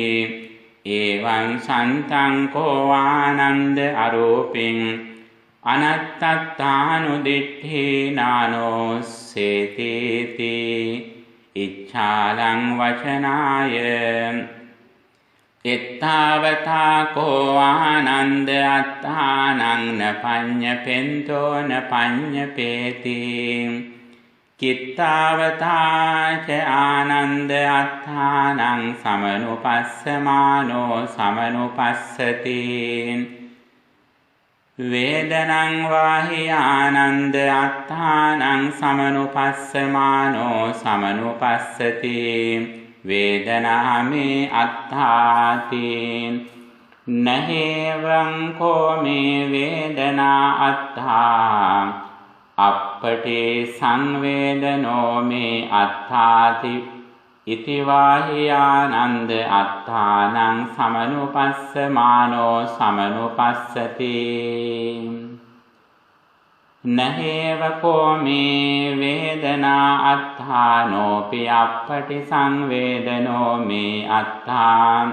එවං සන්තං කෝ ආනන්ද අරූපින් අනත්තත්තානු දිට්ඨි නානෝසේති ඉච්ඡාලං වචනාය එත්තාවතා කෝ ආනන්ද අත්තානං නපඤ්ඤපෙන්තෝ නපඤ්ඤපේති කිත්තාවතා ච ආනන්ද අත්තානං සමනුපස්සමානෝ සමනුපස්සති වේදනං වාහි ආනන්ද අත්තානං සමනුපස්සමානෝ සමනුපස්සති වේදනාමේ අත්තාති නහේවං කෝ මේ වේදනා අත්තා අප්පටේ සංවේදනෝ මේ අත්තාති ඉති වාහි ආනන්ද අත්තානං සමනුපස්සමානෝ සමනුපස්සති නහේව කෝ මේ වේදනා අත්තානෝපි අප්පටි සංවේදනෝ මේ අත්තා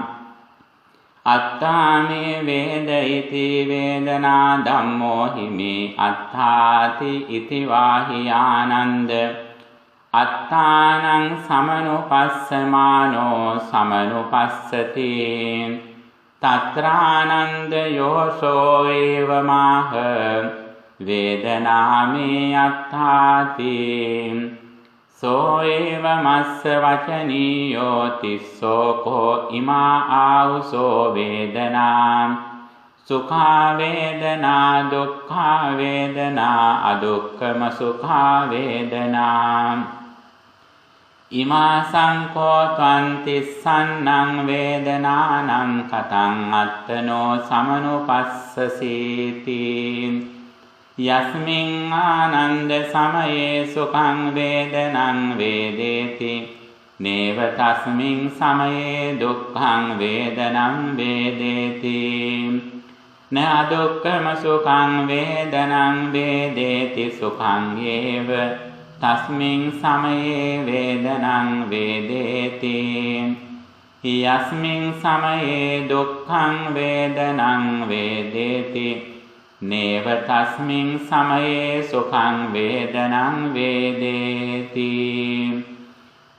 අත්තා මේ වේදයිති වේදනා ධම්මෝ හිමේ අත්තාති ඉති වාහි ආනන්ද අත්තානං සමනුපස්සමානෝ සමනුපස්සති තත්‍රානන්ද යෝසෝ ඒවමාහ වේදනාමේ අත්ථාති සෝ ඒව මස්ස වචනීයෝ තිස්සෝ කෝ ඉමා ආවුසෝ වේදනා සුඛා වේදනා දුක්ඛා වේදනා අදුක්ඛම සුඛා වේදනා ඉමා සංකෝ ත්වන්තිස්සන්නං වේදනානං කතං අත්තනෝ සමනුපස්සසීති යස්මින් ආනන්ද සමයේ සුඛං වේදනං වේදේති නේව තස්මින් සමයේ දුක්ඛං වේදනං වේදේති න අදුක්ඛම සුඛං වේදනං වේදේති සුඛං ඒව තස්මින් සමයේ වේදනං වේදේති යස්මින් සමයේ දුක්ඛං වේදනං වේදේති නේව තස්මින් සමයේ සුඛං වේදනං වේදේති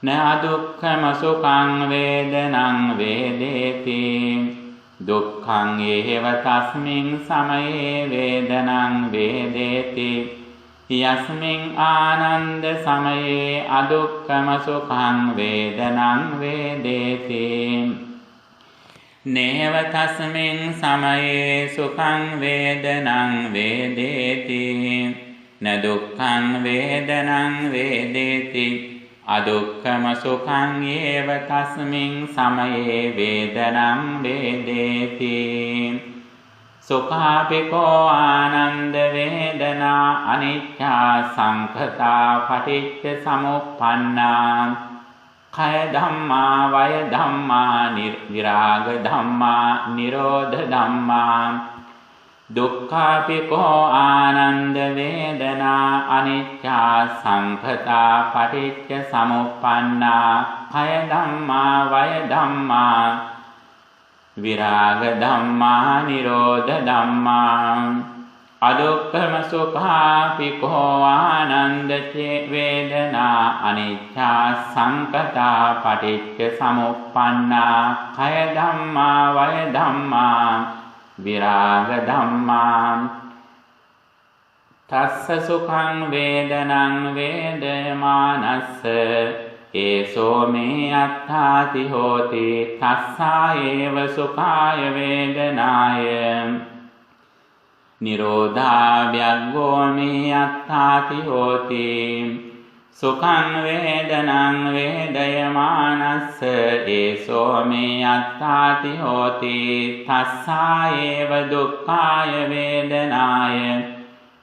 න අදුක්ඛම සුඛං වේදනං වේදේති දුක්ඛං ඒව තස්මින් සමයේ වේදනං වේදේති යස්මින් ආනන්ද සමයේ අදුක්ඛම සුඛං වේදනං වේදේති නේව තස්මින් සමයේ සුඛං වේදනං වේදේති න දුක්ඛං වේදනං වේදේති අදුක්ඛම සුඛං ඒව තස්මින් සමයේ වේදනං වේදේති සුඛාපිකෝ ආනන්ද වේදනා අනිච්චා සංඛතා පටිච්ච සමුප්පන්නා කය ධම්මා වය ධම්මා විරාග ධම්මා නිරෝධ ධම්මා දුක්ඛාපිකෝ ආනන්ද වේදනා අනිච්චා සංඛතා පටිච්ච සමුප්පන්නා කය ධම්මා වය ධම්මා විරාග ධම්මා නිරෝධ ධම්මා අදුක්ඛම සුඛාපිකෝ ආනන්ද වේදනා අනිච්චා සංඛතා පටිච්ච සමුප්පන්නා කය ධම්මා වය ධම්මා විරාග ධම්මා තස්ස සුඛං වේදනං වේදමානස්ස ඒසෝ මේ අත්ථාති හෝති තස්සා ඒව සුඛාය වේදනාය නිරෝධා ව්‍යග්ගෝ මේ අත්ථාති හෝති සුඛං වේදනං වේදයමානස්ස ඒසෝ මේ අත්ථාති හෝති තස්සා ඒව දුක්ඛාය වේදනාය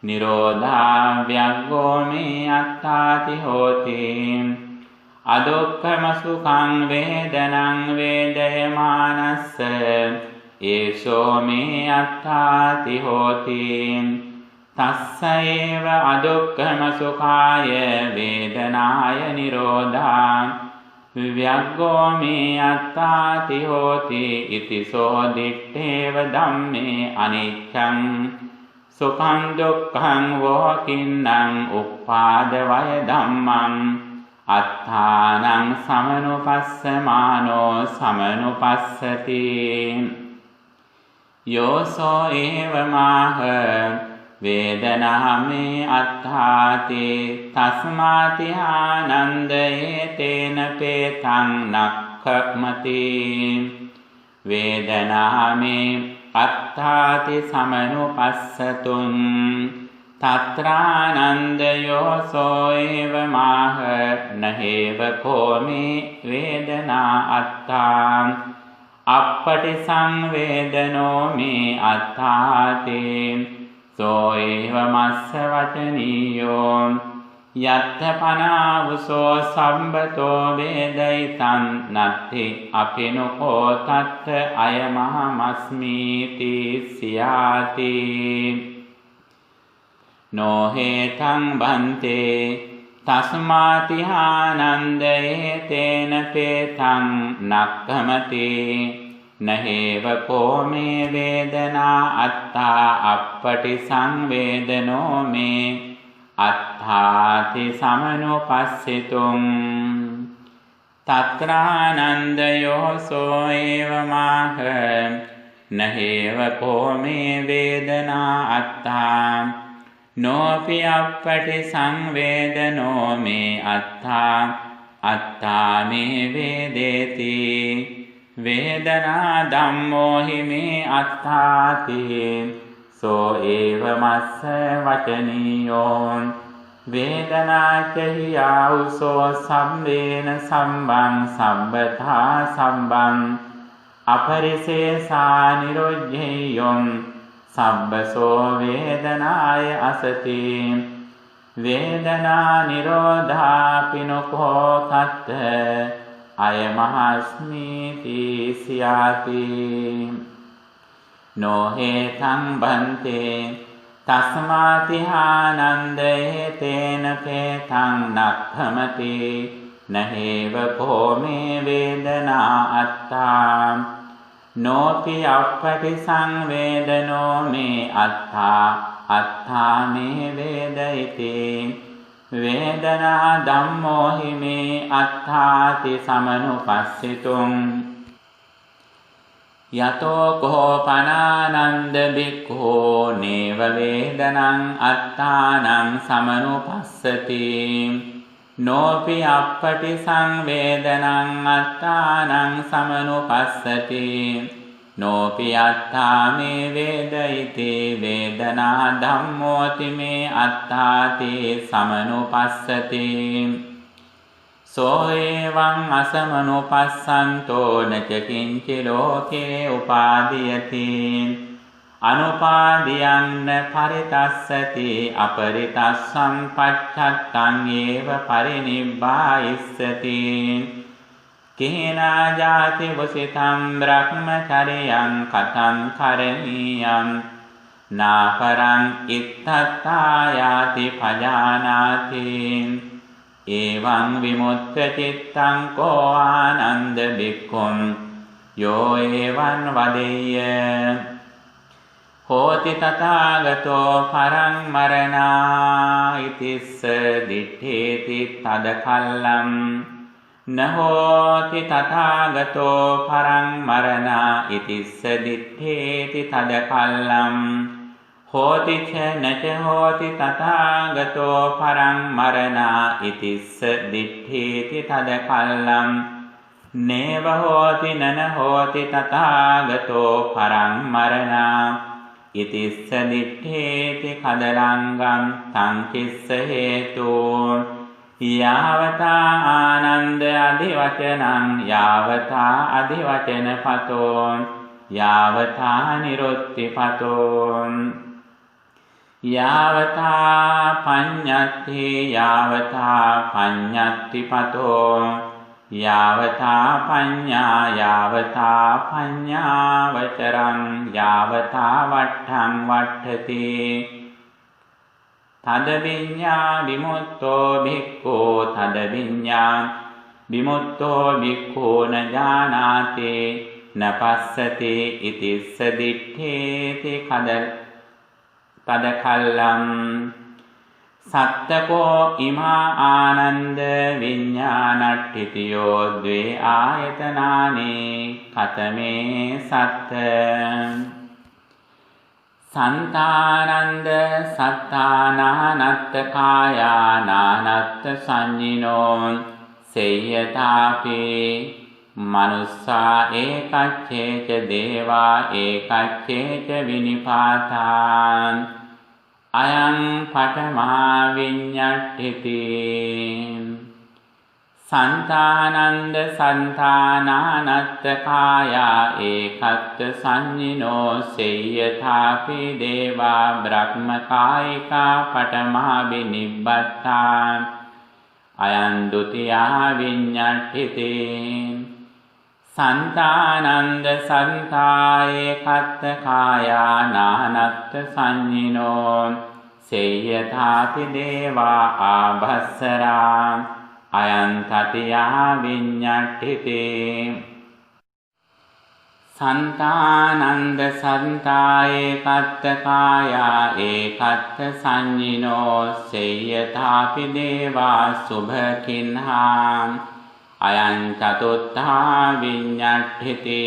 නිරෝධා ව්‍යග්ගෝ මේ අත්ථාති හෝති අදුක්ඛම සුඛං වේදනං වේදයමානස්ස ඒසෝ මේ අත්ථාති හෝති තස්ස ඒව අදුක්ඛම සුඛාය වේදනාය නිරෝධා ව්‍යග්ගෝ මේ අත්ථාති හෝති ඉතිසෝ දිත්තේව ධම්මේ අනිච්ඡං සුඛං දුක්ඛං වෝකින්නං උප්පාද වය ධම්මං අත්ථානං සමනුපස්සමානෝ සමනුපස්සති යෝසෝ ඒවමාහ වේදනාමේ අත්ථාති තස්මාති ආනන්දයේ තේන පේතං නක්ඛමති වේදනාමේ අත්ථාති සමනුපස්සතුං තත්‍රානන්දයෝසෝ ඒවමාහ නහේව කෝමේ වේදනා අත්ථා අප්පටිසංවේදනෝ මේ අත්ථාති සෝ ඒවමස්ස වචනීයෝ යත්ථ පනාවුසෝ සම්බතෝ වේදයිතං නත්ථි අපිනකෝ තත්ථ අයමහමස්මීති සියාති නොහේතං බන්තේ තස්මාති ආනන්දයේ තේන පේතං නක්ඛමති නහේව කෝමේ වේදනා අත්තා අප්පටි සංවේදනෝ මේ අත්ථාති සමනුපස්සිතුං තත්‍රානන්දයෝ සෝ ඒවමාහ නහේව කෝමේ වේදනා අත්තා නෝපි අප්පටි සංවේදනෝ මේ අත්තා අත්තා මේ වේදේති වේදනා ධම්මෝ හි මේ අත්තාති සෝ ඒව මස්ස වචනීයෝ වේදනාච හි ආවුසෝ සම්බේන සම්බං සම්බතා සම්බං අපරිසේසා නිරොජ්ජේයොම් සබ්බසෝ වේදනාය අසති වේදනා නිරෝධාපිනොකෝ තත්ත අයමහස්මීති සියාති නොහේතං බන්තේ තස්මාතිහානන්දේ තේන පේතං නක්ඛමති නහේව කෝමේ වේදනා අත්තා නෝපි අප්පටි සංවේදනෝ මේ අත්තා අත්තා මේ වේදිතේ වේදනා ධම්මෝ හි මේ අත්තාති සමනුපස්සිතුං යතෝ කෝපනානන්ද බික්ඛෝ නේව වේදනං අත්තානං සමනුපස්සති නෝපි අප්පටි සංවේදනං අත්තානං සමනුපස්සති නෝපි අත්තා මේ වේදිතේ වේදනා ධම්මෝති මේ අත්තාති සමනුපස්සති සෝ එවං අසමනුපස්සන්තෝ නච කිංචි ලෝකේ උපාදීයති අනුපාදියන්න පරිතස්සති අපරිතස්සං පච්ඡත්තං ඒව පරිනිබ්බායිස්සති කේනා ජාති වසිතං බ්‍රහ්මචරියං කතං කරණීයං නාපරං ඉත්තත්තායාති පජානාති එවං විමුක්ත චිත්තං කෝ ආනන්ද බික්ඛුං යෝ එවං වදෙය්‍ය හෝති තථාගතෝ පරං මරණා ඉතිස්ස දිට්ඨේති තදකල්ලං නහෝති තථාගතෝ පරං මරණා ඉතිස්ස දිට්ඨේති තදකල්ලං හෝති ච නච හෝති තථාගතෝ පරං මරණා ඉතිස්ස දිට්ඨේති තදකල්ලං නේව හෝති නන හෝති තථාගතෝ පරං මරණා ඉතිස්ස දිට්ඨේති කදලංගම් තං කිස්ස හේතෝ යාවතා ආනන්ද අධිවචනං යාවතා අධිවචන පතෝ යාවතා නිරුත්ති පතෝ යාවතා පඤ්ඤත්ති යාවතා පඤ්ඤත්ති පතෝ යාවතා පඤ්ඤා යාවතා පඤ්ඤාවචරං යාවතා වට්ඨං වට්ඨති තද විඤ්ඤා විමුක්තෝ භික්ඛෝ තද විඤ්ඤා විමුක්තෝ භික්ඛෝ න ජානාති න පස්සති ඉතිස්ස දිට්ඨේති තදකල්ලං සත්තකෝ ඉමා ආනන්ද විඤ්ඤාණට්ඨිතියෝ ද්වේ ආයතනානේ කතමේ සත්ත සන්තානන්ද සත්තානානත්ත කායානානත්ත සංඤිනෝ සේයතාපි මනුස්සා ඒකච්ඡේච දේවා ඒකච්ඡේච විනිපාතාන් අයං පඨමා විඤ්ඤට්ඨිති සන්තානන්ද සන්තානානත්ත කායා ඒකත්ත සංඤිනෝ සේයථාපි දේවා බ්‍රහ්මකායිකා පඨමා විනිබ්බත්තාන් අයං ဒ ුතියා විඤ්ඤට්ඨිති සන්තානන්ද සන්තායේකත්ත කායා නානත්ත සංඤිනෝ සේයථාපි දේවා ආභස්සරා අයං තතියා විඤ්ඤට්ඨිති සන්තානන්ද සන්තායේකත්ත කායා ඒකත්ත සංඤිනෝ සේයථාපි දේවා සුභකින්හා අයං චතුත්ථා විඤ්ඤට්ඨිති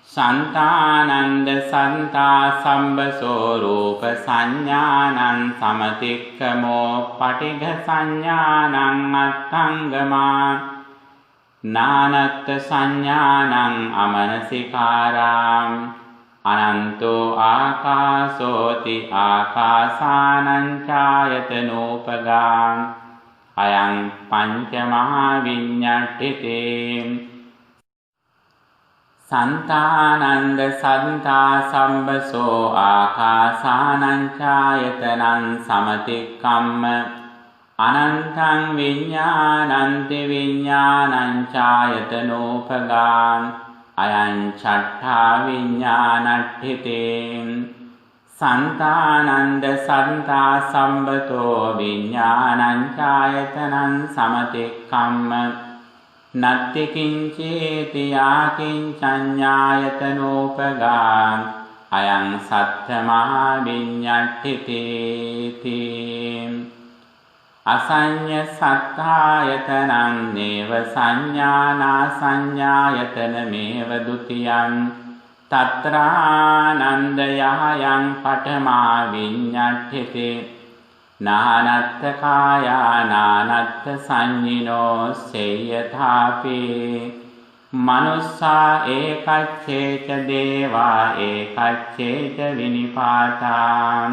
සන්තානන්ද සන්තා සම්බසෝ රූප සංඥානං සමතික්කමෝ පටිඝ සංඥානං අත්තංගමා නානත්ථ සංඥානං අමනසිකාරාම් අනන්තෝ ආකාසෝති ආකාසානං ඡායතනෝපගා අයං පංච මහා විඤ්ඤාටිතේ සන්තානන්ද සන්තා සම්බසෝ ආකාසානං ඡායතනං සමතික්කම්ම අනන්තං විඤ්ඤාණන්ති විඤ්ඤාණං ඡායතනෝපගා අයං චට්ඨා විඤ්ඤාණට්ඨිතේ සන්තානන්ද සන්තා සම්බතෝ විඤ්ඤාණං ඡායතනං සමතික්කම්ම නත්ති කිංචේති ආකින්චඤ්ඤායතනෝපගා අයං සත්ථමහා විඤ්ඤාට්ඨිතේති අසඤ්ඤ සත්තායතනං නේව සංඥානා සංඥායතනමේව ဒ ුතියං තත්‍රානන්දයයන් පඨමා විඤ්ඤාට්ඨිතේ නානත්ථ කායා නානත්ථ සංඤිනෝ සේයථාපි මනුස්සා ඒකච්ඡේච දේවා ඒකච්ඡේච විනිපාතා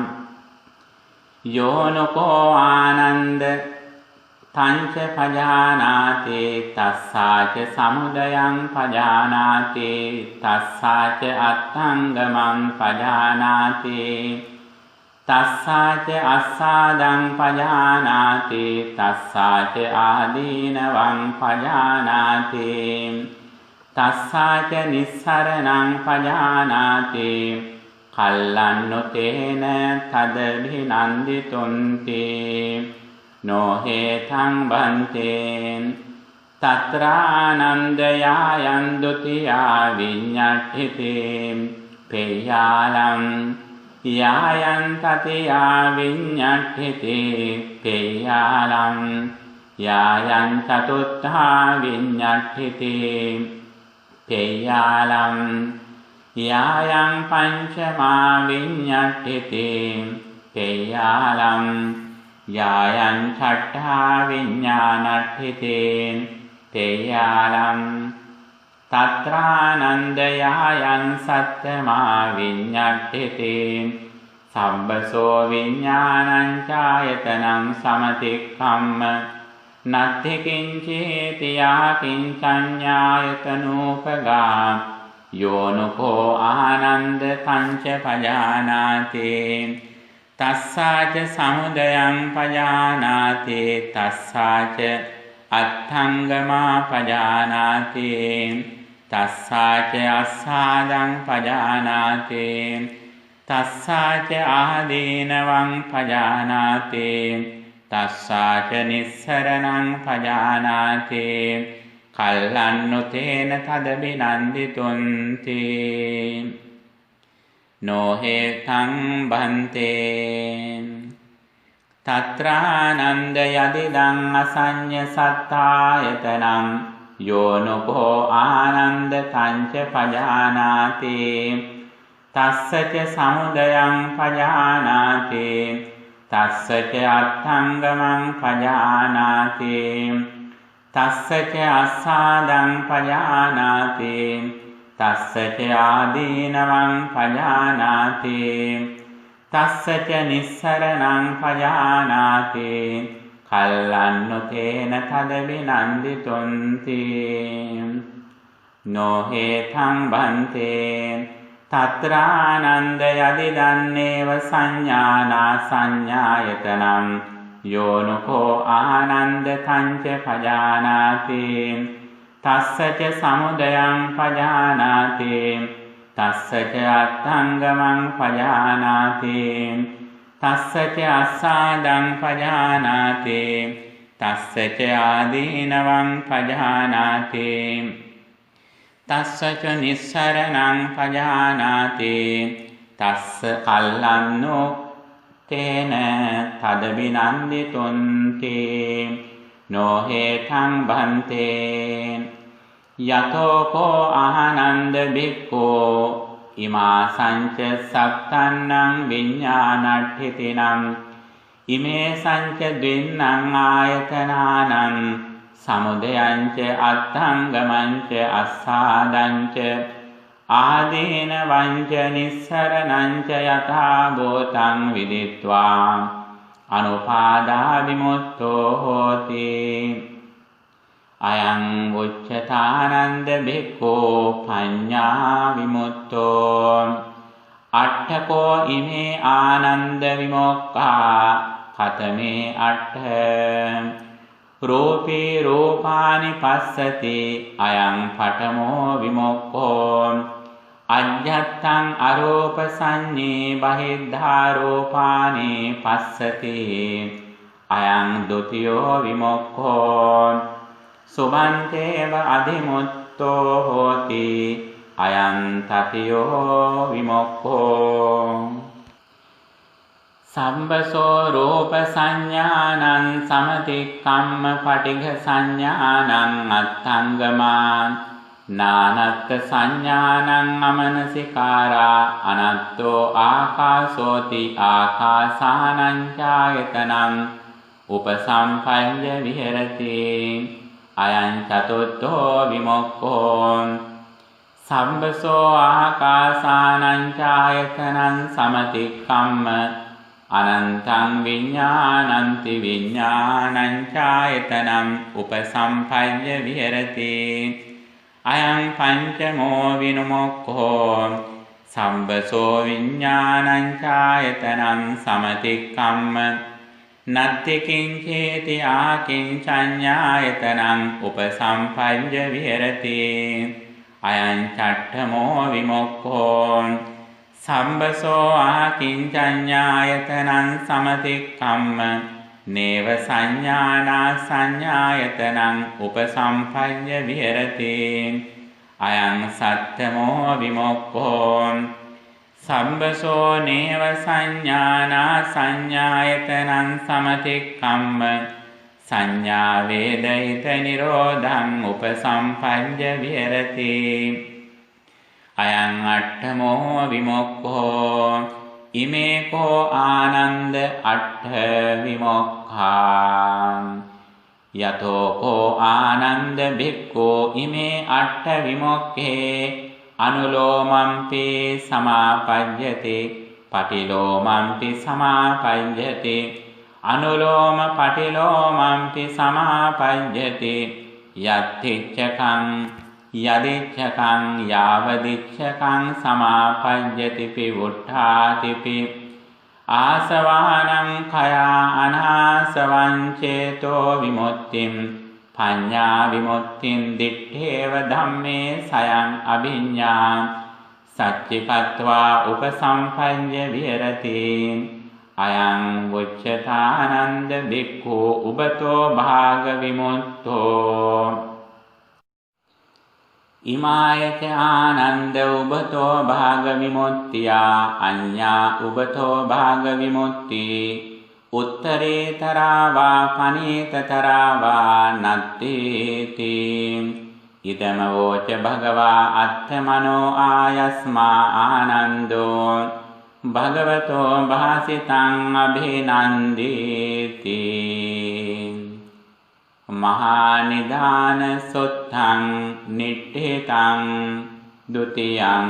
යෝනකෝ ආනන්ද තංච පජානාති තස්සාච සමුදයං පජානාති තස්සාච අත්ථංගමං පජානාති තස්සාච අස්සාදං පජානාති තස්සාච ආදීනවං පජානාති තස්සාච නිස්සරණං පජානාති කල්ලන්නොතේන තදභිනන්දිතුන්ති නොහේතං බන්තේ තත්‍රානන්දයායන් ဒ ුතියා විඤ්ඤාට්ඨිතේ පේයාලං යායන් තතියා විඤ්ඤාට්ඨිතේ පේයාලං යායන් චතුත්ථා විඤ්ඤාට්ඨිතේ පේයාලං යායන් පංචමා විඤ්ඤාට්ඨිතේ පේයාලං යායන් ඡට්ඨා විඤ්ඤාණට්ඨිතේ පේයාලං තත්‍රානන්දයායන් සත්තමා විඤ්ඤාට්ඨිතේ සම්බසෝ විඤ්ඤාණං ඡායතනං සමතික්කම්ම නත්ථි කිංචේති ආකින්චඤ්ඤායතනෝපගා යෝනුකෝ ආනන්ද තංච පජානාති තස්සාච සමුදයං පජානාති තස්සාච අත්ථංගමා පජානාති තස්සාච අස්සාදං පජානාති තස්සාච ආදීනවං පජානාති තස්සාච නිස්සරණං පජානාති කල්ලන්නොතේන තදබිනන්දිතුන්ති නොහේතං බන්තේ තත්‍රානන්ද යදිදං අසඤ්ඤ සත්තායතනං යෝනුකෝ ආනන්ද තංච පජානාති තස්සච සමුදයං පජානාති තස්සච අත්ථංගමං පජානාති තස්සච අස්සාදං පජානාති තස්සච ආදීනවං පජානාති තස්සච නිස්සරණං පජානාති කල්ලන්නොතේන තදවිනන්දිතුන්ති නොහේතං බන්තේ තත්‍රානන්ද යදිදන්නේව සංඥානා සංඥායතනං යෝනුකෝ ආනන්ද තංච පජානාති තස්සච සමුදයං පජානාති තස්සච අත්ථංගමං පජානාති තස්සච අස්සාදං පජානාති තස්සච ආදීනවං පජානාති තස්සච නිස්සරණං පජානාති තස්ස කල්ලන්නෝ තේන තදවිනන්දිතුන්ති නොහේතං බන්තේ යතෝකෝ ආනන්ද බික්ඛෝ ඉමා සංච සත්තන්නං විඤ්ඤාණට්ඨිතිනම් ඉමේ සංච ද්වින්නං ආයතනානං සමුදයංච අත්ථංගමංච අස්සාදංච ආදීන වංච නිස්සරණංච යථා භූතං විදිත්වා අනුපාදා විමුක්තෝ හෝති. අයං උච්චතානන්ද භික්ඛෝ පඤ්ඤා විමුක්තෝ අට්ඨකෝ ඉමේ ආනන්ද විමුක්ඛා කතමේ අට්ඨ රූපී රූපානි පස්සති අයං පඨමෝ විමුක්ඛෝ අජ්ජත්තං අරූප සංඤේ බහිද්ධා රූපානි පස්සති අයං ဒ ුතියෝ විමුක්ඛෝ සුබන්තේව අධිමුත්තෝ හෝති අයං තතියෝ විමුක්ඛෝ සම්බසෝ රූප සංඥානං සමතික්කම්ම පටිඝ සංඥානං අත්ථංගමාන් නානත්ත් සංඥානං අමනසිකාරා අනත්තෝ ආකාසෝති ආකාසානං ඡායතනං උපසම්පඤ්ඤ විහෙරති අයං චතුත්ථෝ විමුක්ඛෝ සම්බසෝ ආකාසානං ඡායතනං සමතික්කම්ම අනන්තං විඤ්ඤාණන්ති විඤ්ඤාණං ඡායතනං උපසම්පඤ්ඤ විහෙරති අයං පංචමෝ විමුක්ඛෝ සම්බසෝ විඤ්ඤාණං ඡායතනං සමතික්කම්ම නත්ති කිංචේති ආකින්චඤ්ඤායතනං උපසම්පඤ්ඤ විහෙරති අයං චට්ඨමෝ විමුක්ඛෝ සම්බසෝ ආකින්චඤ්ඤායතනං සමතික්කම්ම නේව සංඥානා සංඥායතනං උපසම්පඤ්ඤ විහෙරති අයං සත්තමෝ විමුක්ඛෝ සම්බසෝ නේව සංඥානා සංඥායතනං සමතික්කම්ම සංඥා වේදිත නිරෝධං උපසම්පඤ්ඤ විහෙරති අයං අට්ඨමෝ විමුක්ඛෝ ඉමේ කෝ ආනන්ද අට්ඨ විමුක්ඛා යතෝ කෝ ආනන්ද භික්ඛෝ ඉමේ අට්ඨ විමුක්ඛේ අනුලෝමම්පි සමාපජ්ජති පටිලෝමම්පි සමාපජ්ජති අනුලෝම පටිලෝමම්පි සමාපජ්ජති යත්තිච්ඡකං යදිච්ඡකං යාවදිච්ඡකං සමාපජ්ජතිපි වුට්ඨාතිපි ආසවානං khaya අනාසවං චේතෝ විමුක්තිම් පඤ්ඤා විමුක්තිං දිත්තේව ධම්මේ සයං අභිඤ්ඤා සච්චිකत्वा උපසම්පඤ්ඤ විහෙරති අයං උච්චතානන්ද භික්ඛු උබතෝ භාග විමුක්තෝ ඉමායච ආනන්ද උබතෝ භාග විමුක්තියා අඤ්ඤා උබතෝ භාග විමුක්ති උත්තරීතරා වා පනීතතරා වා නත්තේති ඉදම වෝච භගවා අත්තමනෝ ආයස්මා ආනන්දෝ භගවතෝ භාසිතං අභිනන්දේති මහා නිදාන සොත්තං නිට්ඨිතං ဒ ුතියං